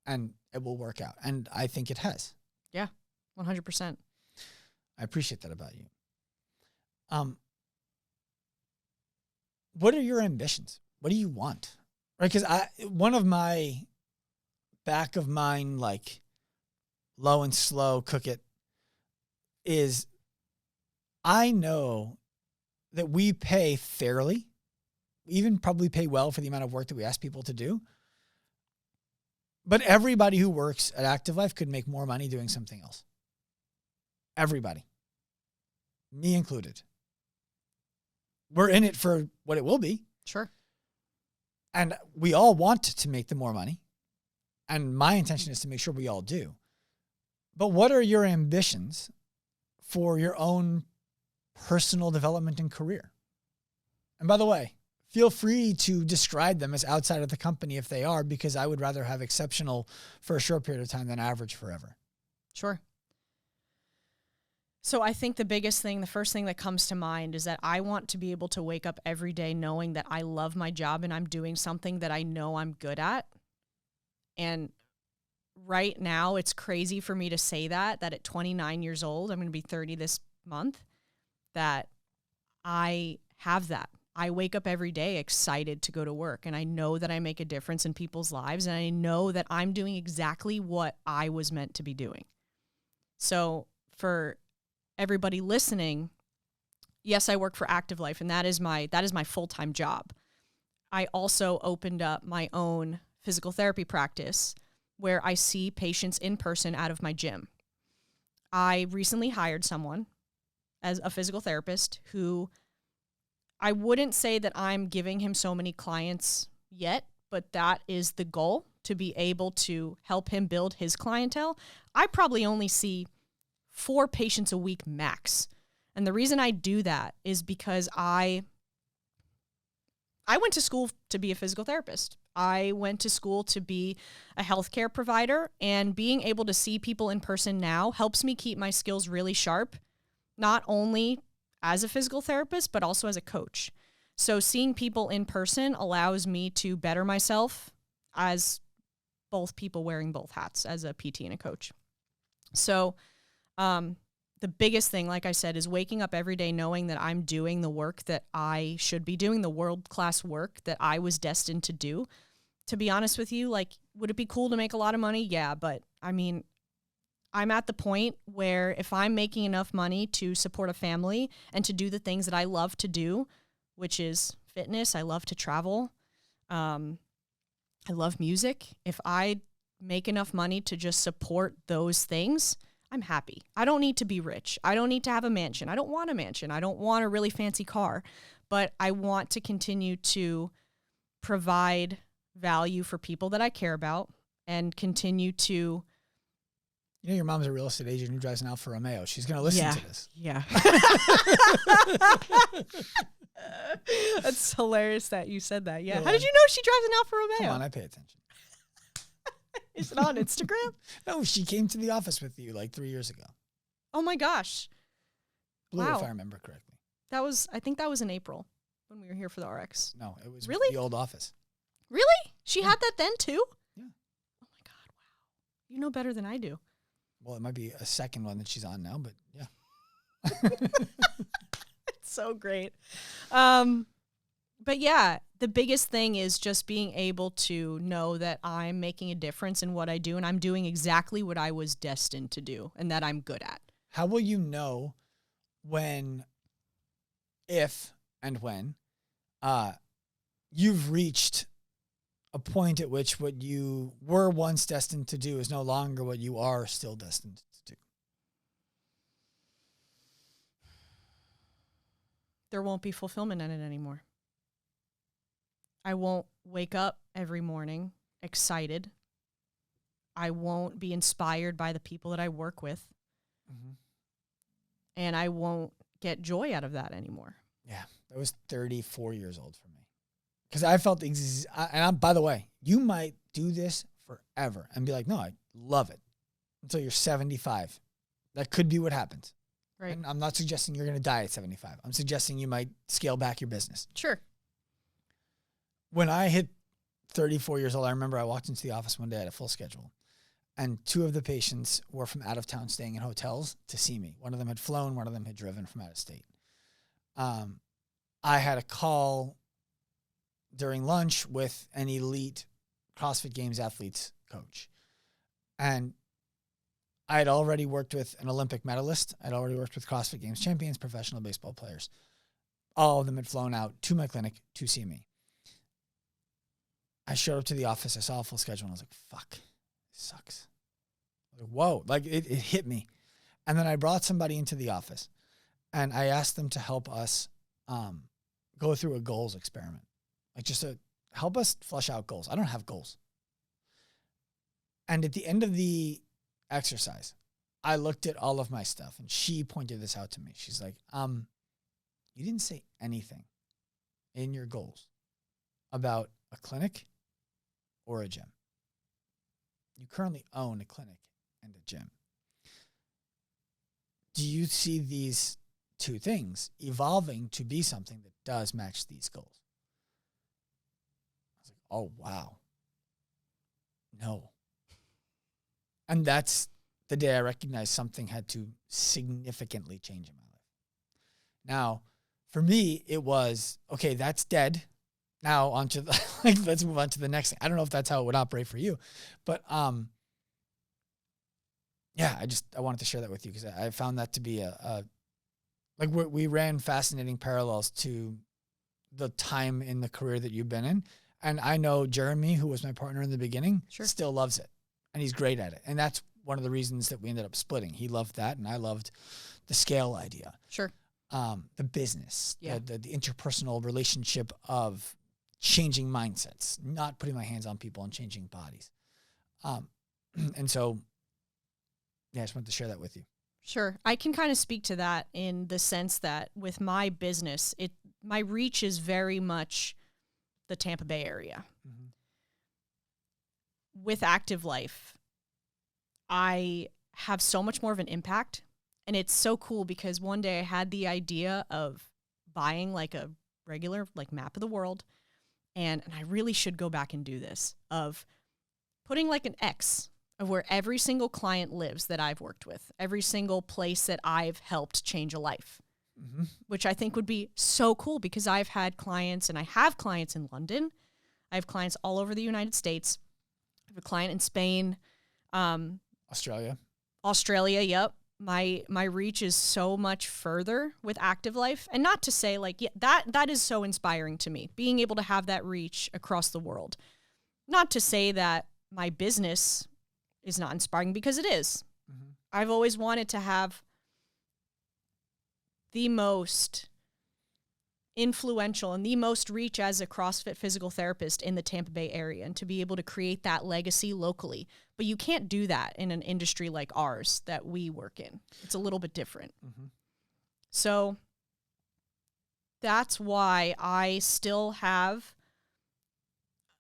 and it will work out. And I think it has. Yeah, 100%. I appreciate that about you. What are your ambitions? What do you want? Right? Because one of my back of mind, like low and slow cook it, is I know that we pay fairly. We even probably pay well for the amount of work that we ask people to do. But everybody who works at Active Life could make more money doing something else. Everybody. Me included. We're in it for what it will be. Sure. And we all want to make the more money. And my intention is to make sure we all do. But what are your ambitions for your own personal development and career? And by the way, feel free to describe them as outside of the company if they are, because I would rather have exceptional for a short period of time than average forever. Sure. So I think the first thing that comes to mind is that I want to be able to wake up every day knowing that I love my job and I'm doing something that I know I'm good at. And right now it's crazy for me to say that at 29 years old, I'm going to be 30 this month, that I have that. I wake up every day excited to go to work, and I know that I make a difference in people's lives, and I know that I'm doing exactly what I was meant to be doing. So for everybody listening, yes, I work for Active Life, and that is my full-time job. I also opened up my own physical therapy practice where I see patients in person out of my gym. I recently hired someone as a physical therapist who, I wouldn't say that I'm giving him so many clients yet, but that is the goal, to be able to help him build his clientele. I probably only see 4 patients a week max. And the reason I do that is because I went to school to be a physical therapist. I went to school to be a healthcare provider, and being able to see people in person now helps me keep my skills really sharp, not only as a physical therapist, but also as a coach. So seeing people in person allows me to better myself as both people wearing both hats, as a PT and a coach. So the biggest thing, like I said, is waking up every day knowing that I'm doing the work that I should be doing, the world-class work that I was destined to do. To be honest with you, like, would it be cool to make a lot of money? Yeah, but I mean, I'm at the point where if I'm making enough money to support a family and to do the things that I love to do, which is fitness, I love to travel, I love music. If I make enough money to just support those things, I'm happy. I don't need to be rich. I don't need to have a mansion. I don't want a mansion. I don't want a really fancy car, but I want to continue to provide value for people that I care about and continue to. You know, your mom's a real estate agent who drives an Alfa Romeo. She's going to listen to this. Yeah. That's hilarious that you said that. Yeah. How did you know she drives an Alfa Romeo? Come on, I pay attention. Is it on Instagram? No, she came to the office with you like 3 years ago. Oh my gosh. Blue, wow. if I remember correctly. I think that was in April when we were here for the RX. No, it was really the old office. Really? She had that then too? Yeah. Oh my God, wow. You know better than I do. Well, it might be a second one that she's on now, but yeah. It's so great. But yeah, the biggest thing is just being able to know that I'm making a difference in what I do, and I'm doing exactly what I was destined to do and that I'm good at. How will you know if and when you've reached a point at which what you were once destined to do is no longer what you are still destined to do? There won't be fulfillment in it anymore. I won't wake up every morning excited. I won't be inspired by the people that I work with. Mm-hmm. And I won't get joy out of that anymore. Yeah, that was 34 years old for me. Because I felt, by the way, you might do this forever and be like, no, I love it until you're 75. That could be what happens. Right. And I'm not suggesting you're going to die at 75. I'm suggesting you might scale back your business. Sure. When I hit 34 years old, I remember I walked into the office one day at a full schedule, and 2 of the patients were from out of town staying in hotels to see me. One of them had flown, one of them had driven from out of state. I had a call during lunch with an elite CrossFit Games athletes coach. And I had already worked with an Olympic medalist. I'd already worked with CrossFit Games champions, professional baseball players. All of them had flown out to my clinic to see me. I showed up to the office. I saw a full schedule, and I was like, fuck, this sucks. I was like, whoa, like it hit me. And then I brought somebody into the office, and I asked them to help us go through a goals experiment. Like just to help us flush out goals. I don't have goals. And at the end of the exercise, I looked at all of my stuff, and she pointed this out to me. She's like, you didn't say anything in your goals about a clinic or a gym. You currently own a clinic and a gym. Do you see these 2 things evolving to be something that does match these goals? I was like, oh, wow. No. And that's the day I recognized something had to significantly change in my life. Now, for me, it was, okay, that's dead. Now on to the, let's move on to the next thing. I don't know if that's how it would operate for you, but yeah, I wanted to share that with you because I found that to be we ran fascinating parallels to the time in the career that you've been in. And I know Jeremy, who was my partner in the beginning, still loves it, and he's great at it. And that's one of the reasons that we ended up splitting. He loved that, and I loved the scale idea. Sure. The business, the interpersonal relationship of changing mindsets, not putting my hands on people and changing bodies. And so, yeah, I just wanted to share that with you. Sure. I can kind of speak to that in the sense that with my business, my reach is very much the Tampa Bay area. Mm-hmm. With Active Life, I have so much more of an impact. And it's so cool because one day I had the idea of buying like a regular like map of the world. And I really should go back and do this, of putting like an X of where every single client lives that I've worked with, every single place that I've helped change a life, which I think would be so cool because I've had clients, and I have clients in London. I have clients all over the United States. I have a client in Spain. Australia, yep. My reach is so much further with Active Life. And not to say like, yeah, that is so inspiring to me, being able to have that reach across the world. Not to say that my business is not inspiring, because it is. Mm-hmm. I've always wanted to have the most influential and the most reach as a CrossFit physical therapist in the Tampa Bay area, and to be able to create that legacy locally. But you can't do that in an industry like ours that we work in. It's a little bit different. Mm-hmm. So that's why I still have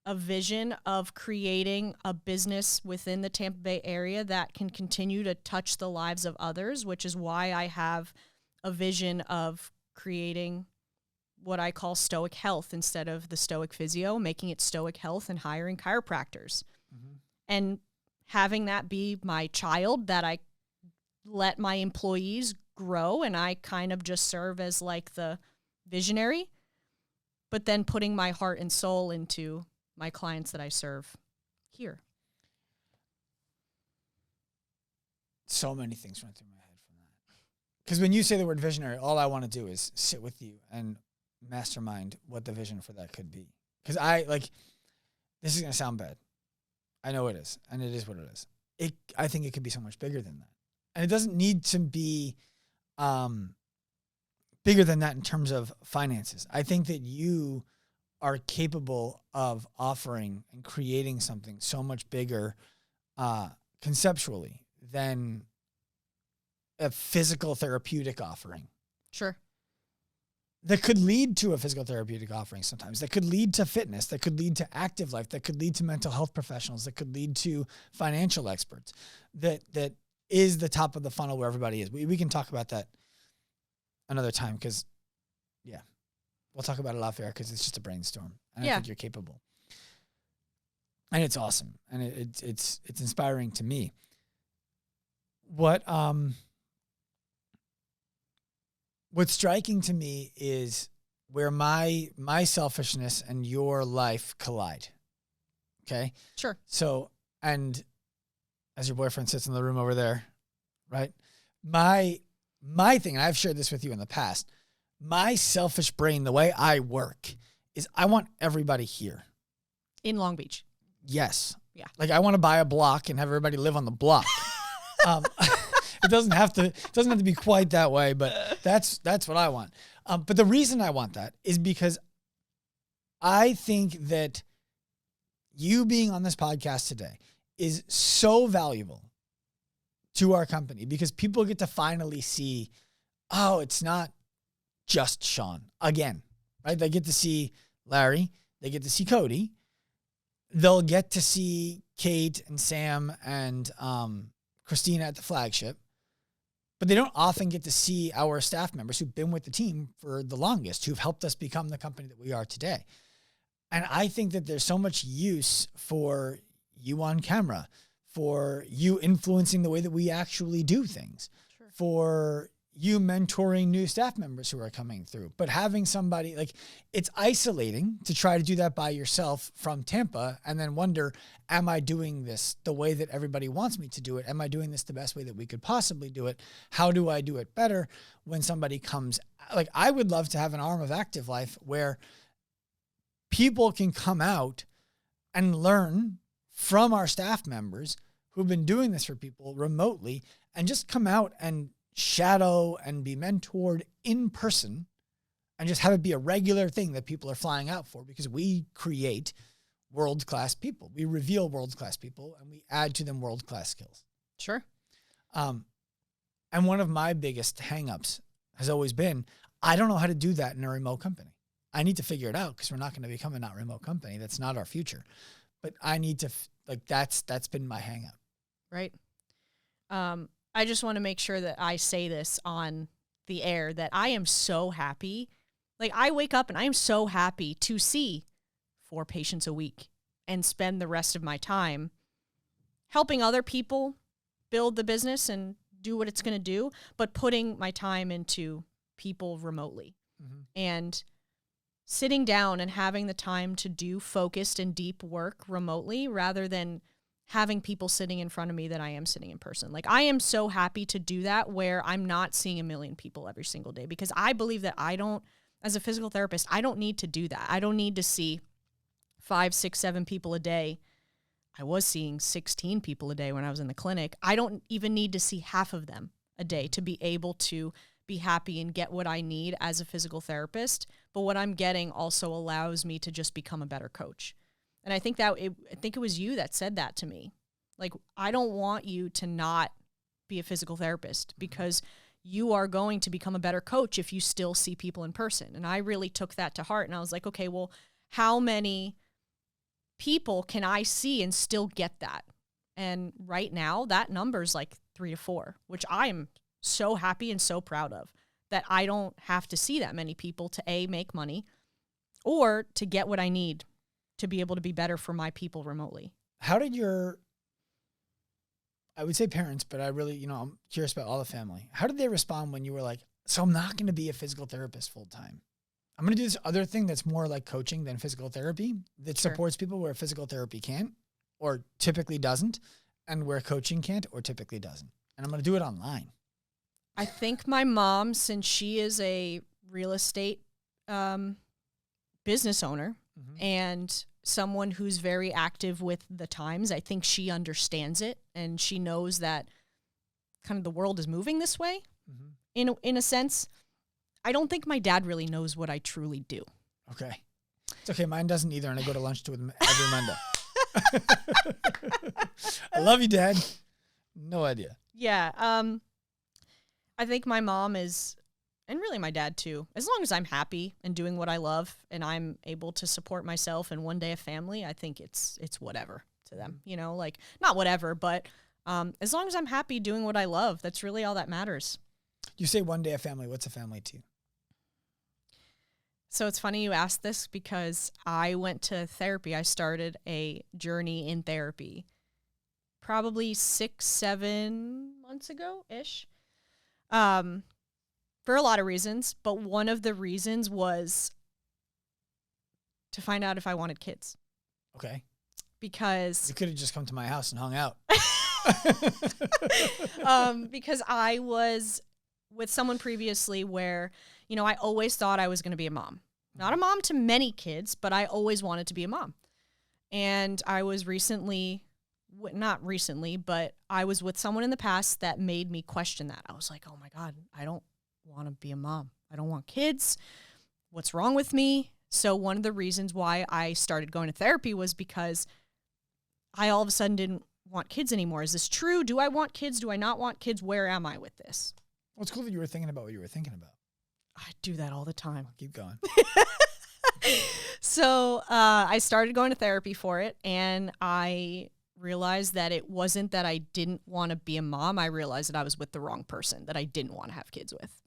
a vision of creating a business within the Tampa Bay area that can continue to touch the lives of others, which is why I have a vision of creating what I call Stoic Health instead of the Stoic Physio, making it Stoic Health and hiring chiropractors. Mm-hmm. And having that be my child that I let my employees grow, and I kind of just serve as like the visionary, but then putting my heart and soul into my clients that I serve here. So many things went through my head from that. Because when you say the word visionary, all I want to do is sit with you and mastermind what the vision for that could be. Because this is going to sound bad. I know it is, and it is what it is. I think it could be so much bigger than that. And it doesn't need to be bigger than that in terms of finances. I think that you are capable of offering and creating something so much bigger conceptually than a physical therapeutic offering. Sure. That could lead to a physical therapeutic offering sometimes, that could lead to fitness, that could lead to active life, that could lead to mental health professionals, that could lead to financial experts, that is the top of the funnel where everybody is. We can talk about that another time because, yeah, we'll talk about it off air because it's just a brainstorm. And I think you're capable. And it's awesome. And it's inspiring to me. What's striking to me is where my selfishness and your life collide. Okay? Sure. So, and as your boyfriend sits in the room over there, right? My thing, and I've shared this with you in the past, my selfish brain, the way I work is I want everybody here. In Long Beach. Yes. Yeah. Like I want to buy a block and have everybody live on the block. It doesn't have to be quite that way, but that's what I want. But the reason I want that is because I think that you being on this podcast today is so valuable to our company because people get to finally see, oh, it's not just Sean again, right? They get to see Larry. They get to see Cody. They'll get to see Kate and Sam and Christina at the flagship. But they don't often get to see our staff members who've been with the team for the longest, who've helped us become the company that we are today. And I think that there's so much use for you on camera, for you influencing the way that we actually do things, sure, for you mentoring new staff members who are coming through. But having somebody, like, it's isolating to try to do that by yourself from Tampa and then wonder, am I doing this the way that everybody wants me to do it? Am I doing this the best way that we could possibly do it? How do I do it better when somebody comes? Like, I would love to have an arm of Active Life where people can come out and learn from our staff members who've been doing this for people remotely and just come out and shadow and be mentored in person and just have it be a regular thing that people are flying out for because we create world-class people. We reveal world-class people and we add to them world-class skills. Sure. And one of my biggest hangups has always been, I don't know how to do that in a remote company. I need to figure it out because we're not going to become a not remote company. That's not our future. But I need to, that's been my hangup. Right. I just want to make sure that I say this on the air that I am so happy. Like, I wake up and I am so happy to see 4 patients a week and spend the rest of my time helping other people build the business and do what it's going to do, but putting my time into people remotely and sitting down and having the time to do focused and deep work remotely rather than having people sitting in front of me that I am sitting in person. Like, I am so happy to do that where I'm not seeing a million people every single day because I believe that as a physical therapist, I don't need to do that. I don't need to see 5, 6, 7 people a day. I was seeing 16 people a day when I was in the clinic. I don't even need to see half of them a day to be able to be happy and get what I need as a physical therapist. But what I'm getting also allows me to just become a better coach. And I think it was you that said that to me. Like, I don't want you to not be a physical therapist because you are going to become a better coach if you still see people in person. And I really took that to heart. And I was like, okay, well, how many people can I see and still get that? And right now, that number's like 3 to 4, which I am so happy and so proud of, that I don't have to see that many people to A, make money, or to get what I need to be able to be better for my people remotely. How did I would say parents, but I really, I'm curious about all the family. How did they respond when you were like, so I'm not going to be a physical therapist full time. I'm going to do this other thing that's more like coaching than physical therapy that supports people where physical therapy can't or typically doesn't, and where coaching can't or typically doesn't. And I'm going to do it online. I think my mom, since she is a real estate business owner and someone who's very active with the times, I think she understands it and she knows that kind of the world is moving this way in a sense. I don't think my dad really knows what I truly do. Okay. It's okay. Mine doesn't either, and I go to lunch with him every Monday. I love you, Dad. No idea. Yeah. I think my mom is, and really my dad too, as long as I'm happy and doing what I love and I'm able to support myself and one day a family, I think it's whatever to them, you know, like not whatever, but as long as I'm happy doing what I love, that's really all that matters. You say one day a family. What's a family to you? So it's funny you asked this because I went to therapy. I started a journey in therapy probably 6-7 months ago-ish. For a lot of reasons, but one of the reasons was to find out if I wanted kids. Okay. Because you could have just come to my house and hung out. Because I was with someone previously where, you know, I always thought I was going to be a mom. Not a mom to many kids, but I always wanted to be a mom. And I was recently, not recently, but I was with someone in the past that made me question that. I was like, oh my God, I don't want to be a mom. I don't want kids. What's wrong with me? So one of the reasons why I started going to therapy was because I all of a sudden didn't want kids anymore. Is this true? Do I want kids? Do I not want kids? Where am I with this? Well, it's cool that you were thinking about what you were thinking about. I do that all the time. Keep going. So I started going to therapy for it, and I realized that it wasn't that I didn't want to be a mom. I realized that I was with the wrong person that I didn't want to have kids with.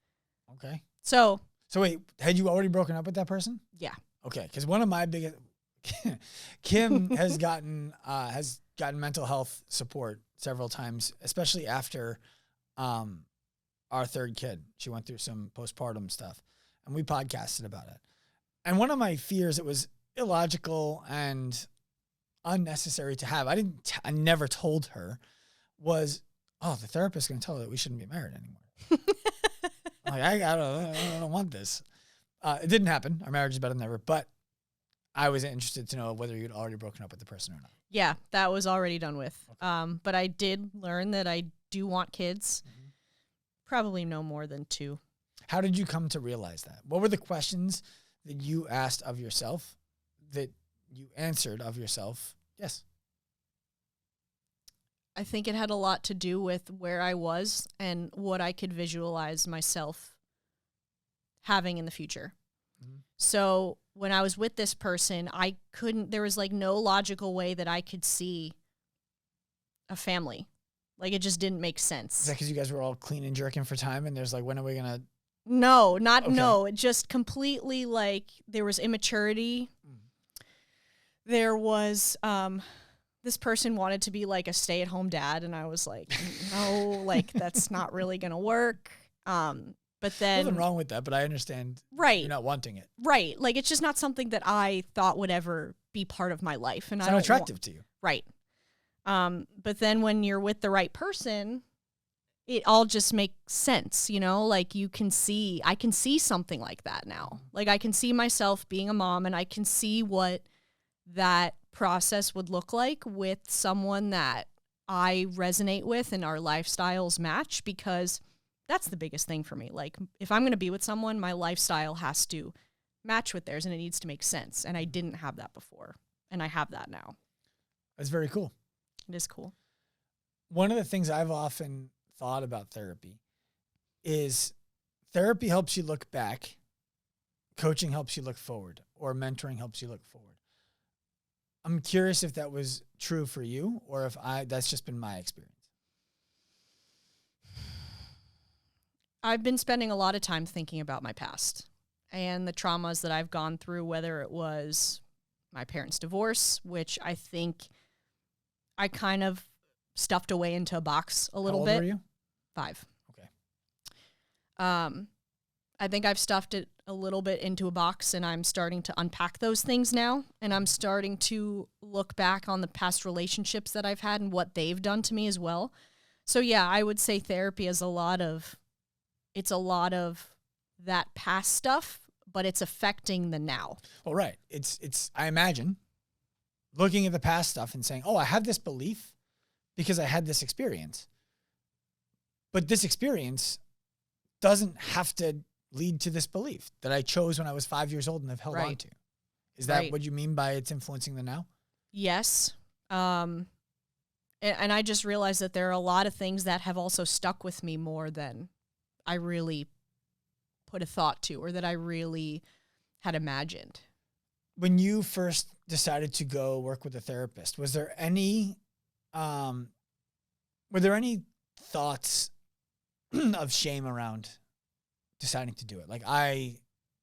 Okay. So wait, had you already broken up with that person? Yeah. Okay, because one of my biggest, Kim has gotten mental health support several times, especially after our third kid. She went through some postpartum stuff, and we podcasted about it. And one of my fears, it was illogical and unnecessary to have, I never told her, was, oh, the therapist is going to tell her that we shouldn't be married anymore. Like, I don't want this. It didn't happen. Our marriage is better than ever, but I was interested to know whether you'd already broken up with the person or not. Yeah, that was already done with. Okay. But I did learn that I do want kids. Mm-hmm. Probably no more than 2. How did you come to realize that? What were the questions that you asked of yourself that you answered of yourself? Yes. I think it had a lot to do with where I was and what I could visualize myself having in the future. Mm-hmm. So when I was with this person, there was like no logical way that I could see a family. Like it just didn't make sense. Is that because you guys were all clean and jerking for time and there's like, when are we going to? No, no. It just completely like there was immaturity. There was, this person wanted to be like a stay-at-home dad, and I was like, no, like that's not really going to work. But then nothing wrong with that, but I understand right. You're not wanting it. Right. Like it's just not something that I thought would ever be part of my life. And it's not attractive to you. Right. But then when you're with the right person, it all just makes sense, you know, like I can see something like that now. Like I can see myself being a mom, and I can see what that process would look like with someone that I resonate with and our lifestyles match, because that's the biggest thing for me. Like if I'm going to be with someone, my lifestyle has to match with theirs and it needs to make sense. And I didn't have that before, and I have that now. That's very cool. It is cool. One of the things I've often thought about therapy is therapy helps you look back, coaching helps you look forward, or mentoring helps you look forward. I'm curious if that was true for you, or if that's just been my experience. I've been spending a lot of time thinking about my past and the traumas that I've gone through, whether it was my parents' divorce, which I think I kind of stuffed away into a box a little bit. How old were you? 5. Okay. I think I've stuffed it a little bit into a box, and I'm starting to unpack those things now. And I'm starting to look back on the past relationships that I've had and what they've done to me as well. So yeah, I would say therapy is a lot of that past stuff, but it's affecting the now. Well, right. It's, I imagine, looking at the past stuff and saying, oh, I have this belief because I had this experience. But this experience doesn't have to lead to this belief that I chose when I was 5 years old and have held on to. Is that Right. what you mean by it's influencing the now? Yes. And I just realized that there are a lot of things that have also stuck with me more than I really put a thought to, or that I really had imagined. When you first decided to go work with a therapist, was there any, were there any thoughts of shame around deciding to do it? Like, I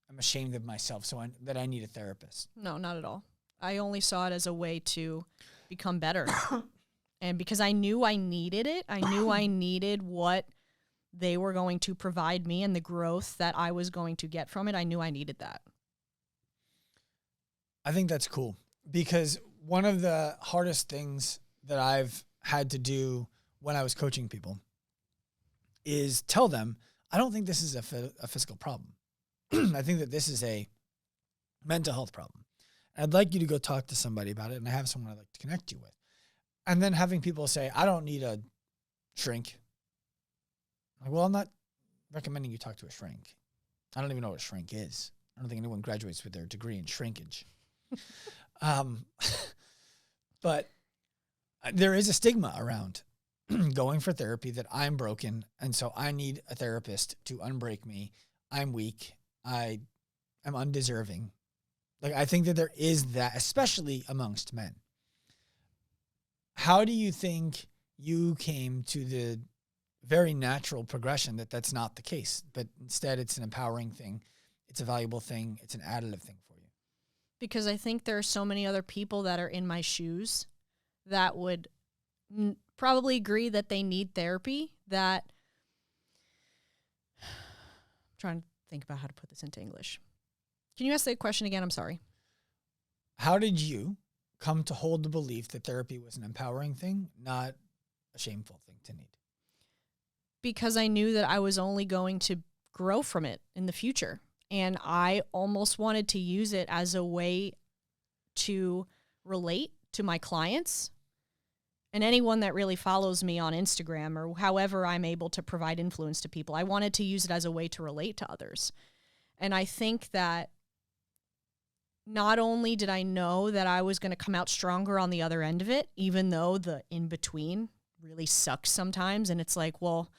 am ashamed of myself, that I need a therapist. No, not at all. I only saw it as a way to become better. And because I knew I needed it, I knew I needed what they were going to provide me and the growth that I was going to get from it. I knew I needed that. I think that's cool, because one of the hardest things that I've had to do when I was coaching people is tell them, I don't think this is a physical problem. I think that this is a mental health problem. I'd like you to go talk to somebody about it, and I have someone I'd like to connect you with. And then having people say, I don't need a shrink. Like, well, I'm not recommending you talk to a shrink. I don't even know what a shrink is. I don't think anyone graduates with their degree in shrinkage. But there is a stigma around going for therapy, that I'm broken, and so I need a therapist to unbreak me. I'm weak. I am undeserving. Like, I think that there is that, especially amongst men. How do you think you came to the very natural progression that that's not the case, but instead it's an empowering thing, it's a valuable thing, it's an additive thing for you? Because I think there are so many other people that are in my shoes that would probably agree that they need therapy, that I'm trying to think about how to put this into English. Can you ask the question again? I'm sorry. How did you come to hold the belief that therapy was an empowering thing, not a shameful thing to need? Because I knew that I was only going to grow from it in the future. And I almost wanted to use it as a way to relate to my clients and anyone that really follows me on Instagram, or however I'm able to provide influence to people. I wanted to use it as a way to relate to others. And I think that not only did I know that I was going to come out stronger on the other end of it, even though the in-between really sucks sometimes. And it's like, well,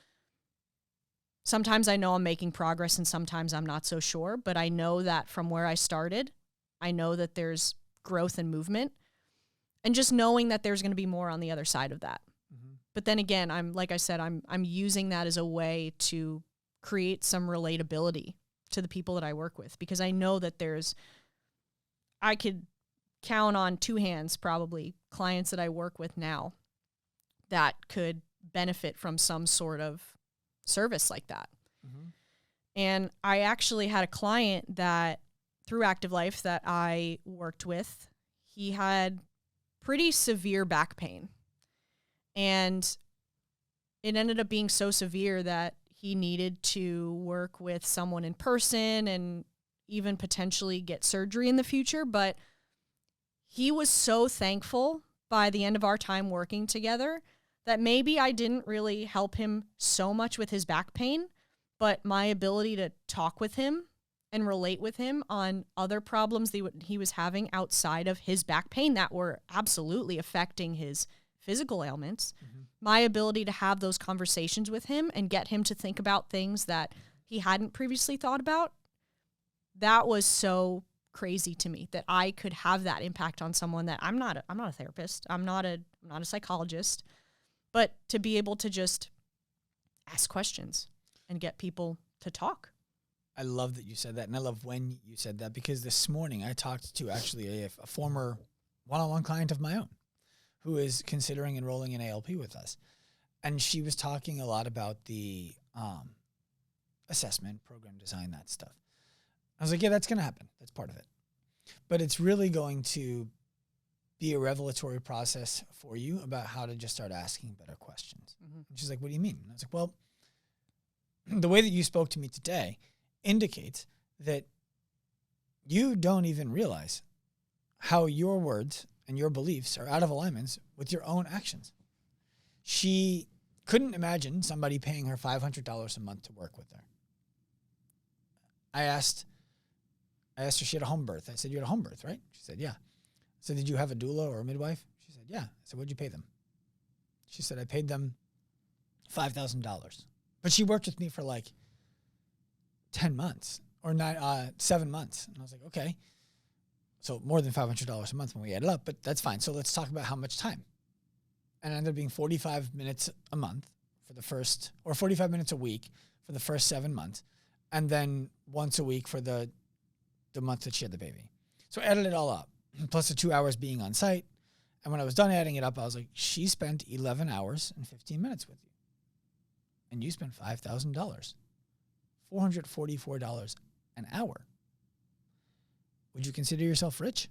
sometimes I know I'm making progress and sometimes I'm not so sure, but I know that from where I started, I know that there's growth and movement, and just knowing that there's going to be more on the other side of that. Mm-hmm. But then again, I'm using that as a way to create some relatability to the people that I work with, because I know that I could count on two hands probably clients that I work with now that could benefit from some sort of service like that. Mm-hmm. And I actually had a client that through Active Life that I worked with, he had pretty severe back pain. And it ended up being so severe that he needed to work with someone in person and even potentially get surgery in the future. But he was so thankful by the end of our time working together that maybe I didn't really help him so much with his back pain, but my ability to talk with him and relate with him on other problems that he was having outside of his back pain that were absolutely affecting his physical ailments, mm-hmm. my ability to have those conversations with him and get him to think about things that he hadn't previously thought about, that was so crazy to me that I could have that impact on someone that I'm not a therapist. I'm not a psychologist, but to be able to just ask questions and get people to talk. I love that you said that, and I love when you said that, because this morning I talked to actually a former one-on-one client of my own who is considering enrolling in ALP with us. And she was talking a lot about the assessment, program design, that stuff. I was like, yeah, that's going to happen. That's part of it. But it's really going to be a revelatory process for you about how to just start asking better questions. Mm-hmm. And she's like, what do you mean? And I was like, well, the way that you spoke to me today indicates that you don't even realize how your words and your beliefs are out of alignment with your own actions. She couldn't imagine somebody paying her $500 a month to work with her. I asked, I asked her if she had a home birth. I said, you had a home birth, right? She said, yeah. I said, did you have a doula or a midwife? She said, yeah. I said, what'd you pay them? She said, I paid them $5,000. But she worked with me for like 10 months or 7 months. And I was like, okay. So more than $500 a month when we add it up, but that's fine. So let's talk about how much time. And it ended up being 45 minutes a month for the first, or 45 minutes a week for the first 7 months. And then once a week for the month that she had the baby. So I added it all up, plus the 2 hours being on site. And when I was done adding it up, I was like, she spent 11 hours and 15 minutes with you. And you spent $5,000, $444 an hour. Would you consider yourself rich?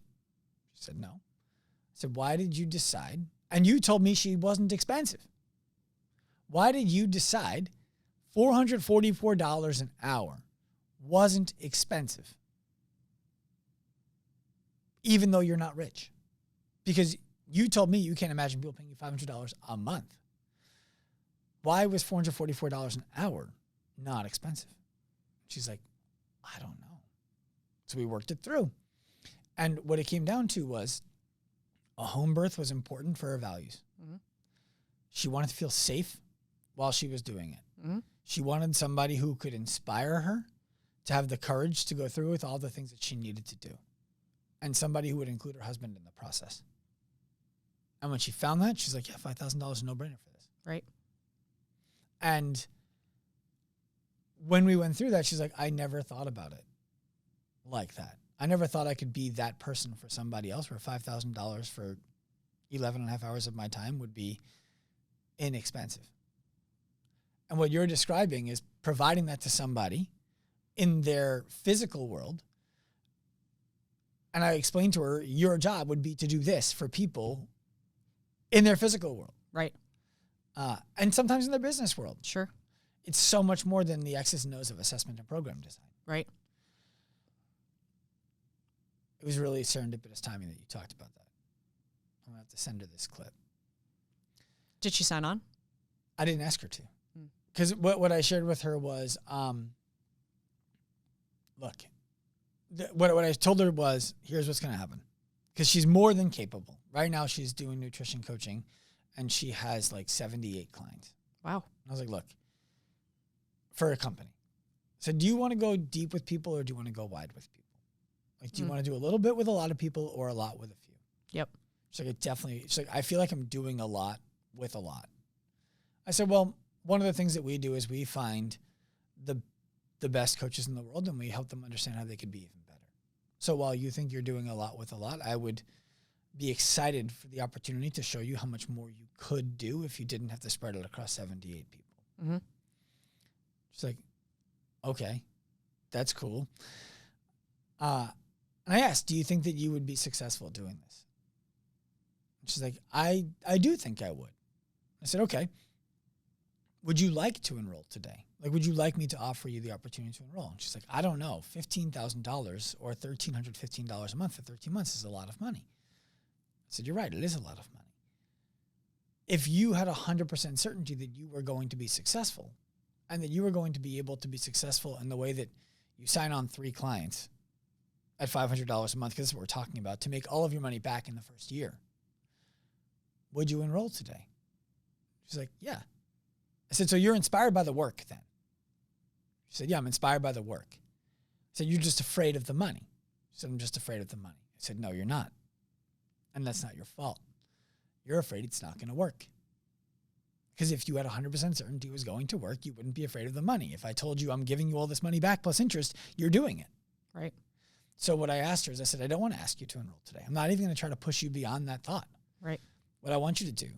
She said, no. I said, why did you decide? And you told me she wasn't expensive. Why did you decide $444 an hour wasn't expensive, even though you're not rich? Because you told me you can't imagine people paying you $500 a month. Why was $444 an hour not expensive? She's like, I don't know. So we worked it through. And what it came down to was a home birth was important for her values. Mm-hmm. She wanted to feel safe while she was doing it. Mm-hmm. She wanted somebody who could inspire her to have the courage to go through with all the things that she needed to do. And somebody who would include her husband in the process. And when she found that, she's like, yeah, $5,000 is a no-brainer for this. Right. And when we went through that, she's like, I never thought about it like that. I never thought I could be that person for somebody else, where $5,000 for 11 and a half hours of my time would be inexpensive. And what you're describing is providing that to somebody in their physical world. And I explained to her, your job would be to do this for people in their physical world. Right. And sometimes in their business world. Sure. It's so much more than the X's and O's of assessment and program design. Right. It was really serendipitous timing that you talked about that. I'm going to have to send her this clip. Did she sign on? I didn't ask her to. Because what I shared with her was, look, what I told her was, here's what's going to happen. Because she's more than capable. Right now she's doing nutrition coaching, and she has like 78 clients. Wow. I was like, look, for a company. So do you want to go deep with people, or do you want to go wide with people? Like, do you want to do a little bit with a lot of people or a lot with a few? Yep. She's like, she's like, I feel like I'm doing a lot with a lot. I said, well, one of the things that we do is we find the best coaches in the world, and we help them understand how they could be even better. So while you think you're doing a lot with a lot, I would be excited for the opportunity to show you how much more you could do if you didn't have to spread it across 78 people. Mm-hmm. She's like, okay, that's cool. And I asked, do you think that you would be successful doing this? And she's like, I do think I would. I said, okay. Would you like to enroll today? Like, would you like me to offer you the opportunity to enroll? And she's like, I don't know. $15,000 or $1,315 a month for 13 months is a lot of money. I said, you're right. It is a lot of money. If you had 100% certainty that you were going to be successful, and that you were going to be able to be successful in the way that you sign on 3 clients at $500 a month, because this is what we're talking about, to make all of your money back in the first year, would you enroll today? She's like, yeah. I said, so you're inspired by the work then? She said, yeah, I'm inspired by the work. I said, you're just afraid of the money. She said, I'm just afraid of the money. I said, no, you're not. And that's not your fault. You're afraid it's not going to work. Because if you had 100% certainty it was going to work, you wouldn't be afraid of the money. If I told you I'm giving you all this money back plus interest, you're doing it. Right. So what I asked her is, I said, I don't want to ask you to enroll today. I'm not even going to try to push you beyond that thought. Right. What I want you to do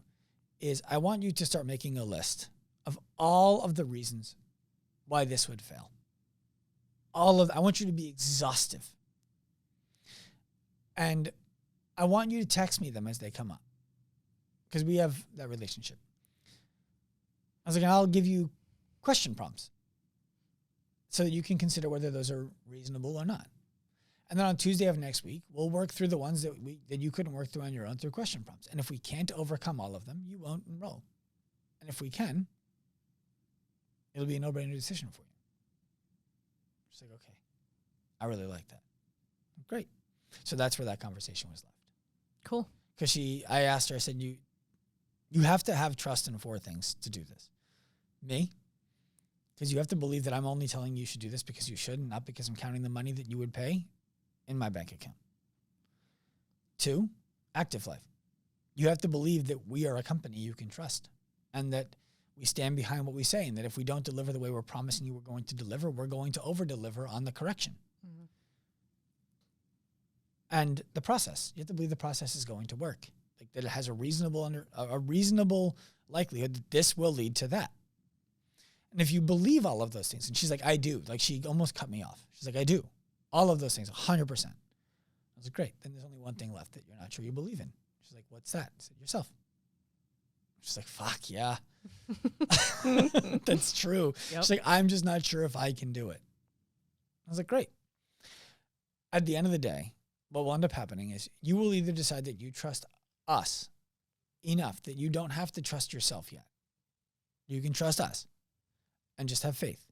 is I want you to start making a list of all of the reasons why this would fail. I want you to be exhaustive. And I want you to text me them as they come up, because we have that relationship. I was like, I'll give you question prompts so that you can consider whether those are reasonable or not. And then on Tuesday of next week, we'll work through the ones that you couldn't work through on your own through question prompts. And if we can't overcome all of them, you won't enroll. And if we can, it'll be a no-brainer decision for you. She's like, okay, I really like that. Great. So that's where that conversation was left. Cool. Because I asked her, I said, you have to have trust in 4 things to do this. Me, because you have to believe that I'm only telling you should do this because you should, and not because I'm counting the money that you would pay in my bank account. 2, active life. You have to believe that we are a company you can trust, and that we stand behind what we say, and that if we don't deliver the way we're promising you we're going to deliver, we're going to over-deliver on the correction. Mm-hmm. And the process. You have to believe the process is going to work. Like that it has a reasonable likelihood that this will lead to that. And if you believe all of those things, and she's like, I do. Like she almost cut me off. She's like, I do. All of those things, 100%. I was like, great. Then there's only one thing left that you're not sure you believe in. She's like, what's that? I said, yourself. She's like, fuck yeah. That's true. Yep. She's like, I'm just not sure if I can do it. I was like, great. At the end of the day, what will end up happening is you will either decide that you trust us enough that you don't have to trust yourself yet. You can trust us and just have faith.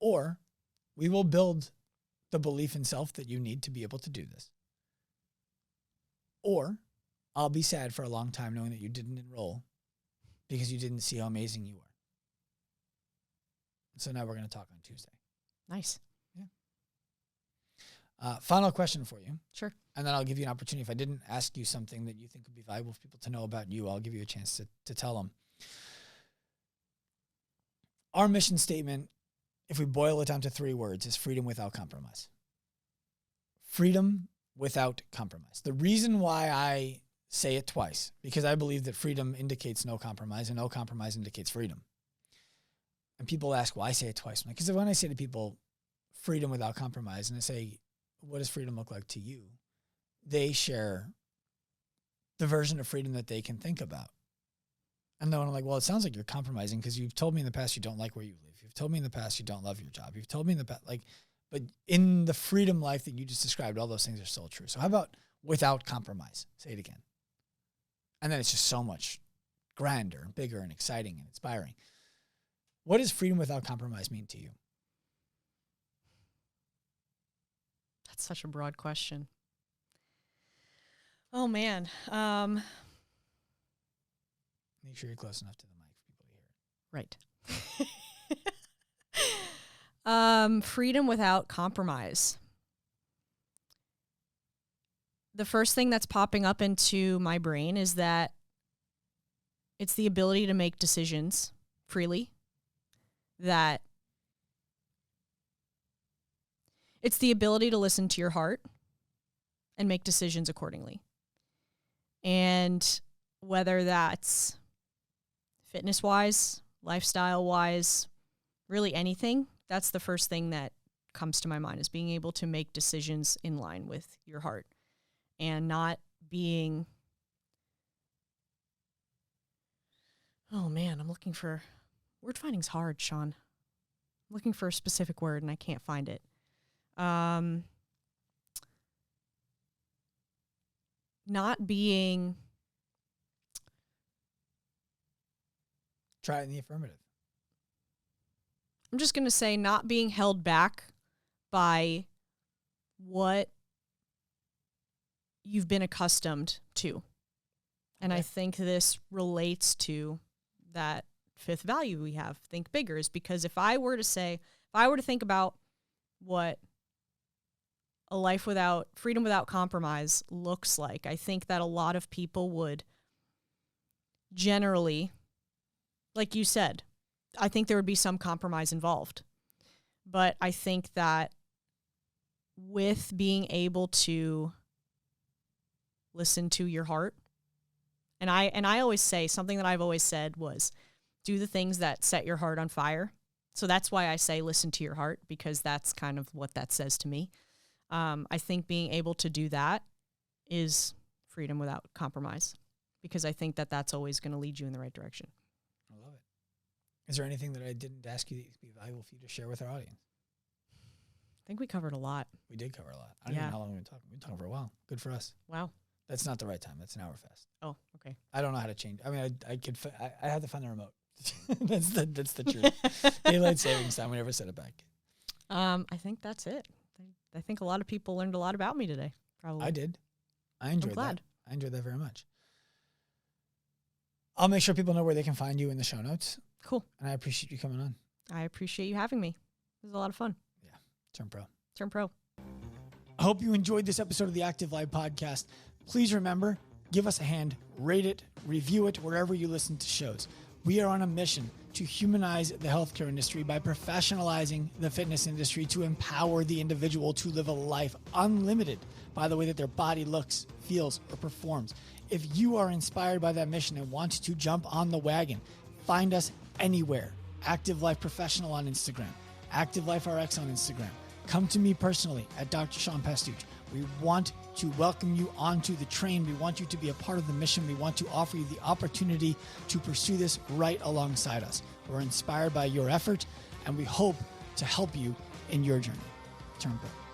Or we will build the belief in self that you need to be able to do this. Or I'll be sad for a long time knowing that you didn't enroll because you didn't see how amazing you were. So now we're going to talk on Tuesday. Nice. Yeah. Final question for you. Sure. And then I'll give you an opportunity. If I didn't ask you something that you think would be valuable for people to know about you, I'll give you a chance to tell them. Our mission statement, if we boil it down to 3 words, is freedom without compromise. Freedom without compromise. The reason why I say it twice, because I believe that freedom indicates no compromise and no compromise indicates freedom. And people ask, why say it twice? Because when I say to people, freedom without compromise, and I say, what does freedom look like to you? They share the version of freedom that they can think about. And then I'm like, well, it sounds like you're compromising because you've told me in the past you don't like where you live. You've told me in the past you don't love your job. You've told me in the past, but in the freedom life that you just described, all those things are still true. So how about without compromise? Say it again. And then it's just so much grander and bigger and exciting and inspiring. What does freedom without compromise mean to you? That's such a broad question. Oh, man. Make sure you're close enough to the mic for people to hear it. Right. Freedom without compromise. The first thing that's popping up into my brain is that it's the ability to make decisions freely, that it's the ability to listen to your heart and make decisions accordingly. And whether that's fitness-wise, lifestyle-wise, really anything, that's the first thing that comes to my mind, is being able to make decisions in line with your heart and not being, oh man, I'm looking for, word finding's hard, Sean. I'm looking for a specific word and I can't find it. Not being, try it in the affirmative. I'm just going to say not being held back by what you've been accustomed to. And okay. I think this relates to that 5th value we have, think bigger, is because if I were to think about what a life without freedom without compromise looks like, I think that a lot of people would generally, like you said, I think there would be some compromise involved. But I think that with being able to listen to your heart, and I always say, something that I've always said was, do the things that set your heart on fire. So that's why I say listen to your heart, because that's kind of what that says to me. I think being able to do that is freedom without compromise, because I think that that's always going to lead you in the right direction. I love it. Is there anything that I didn't ask you that would be valuable for you to share with our audience? I think we covered a lot. We did cover a lot. I don't even know how long we've been talking. We've been talking for a while. Good for us. Wow. That's not the right time. That's an hour fast. Oh, okay. I don't know how to change. I mean, I have to find the remote. that's the truth. Daylight savings time. We never set it back. I think that's it. I think a lot of people learned a lot about me today. Probably. I did. I enjoyed glad. that. I enjoyed that very much. I'll make sure people know where they can find you in the show notes. Cool. And I appreciate you coming on. I appreciate you having me. It was a lot of fun. Yeah. Turn pro. Turn pro. I hope you enjoyed this episode of the Active Life Podcast. Please remember, give us a hand, rate it, review it wherever you listen to shows. We are on a mission to humanize the healthcare industry by professionalizing the fitness industry to empower the individual to live a life unlimited by the way that their body looks, feels, or performs. If you are inspired by that mission and want to jump on the wagon, find us anywhere. Active Life Professional on Instagram, Active Life RX on Instagram. Come to me personally at Dr. Sean Pastuch. We want to welcome you onto the train. We want you to be a part of the mission. We want to offer you the opportunity to pursue this right alongside us. We're inspired by your effort, and we hope to help you in your journey. Turn pro.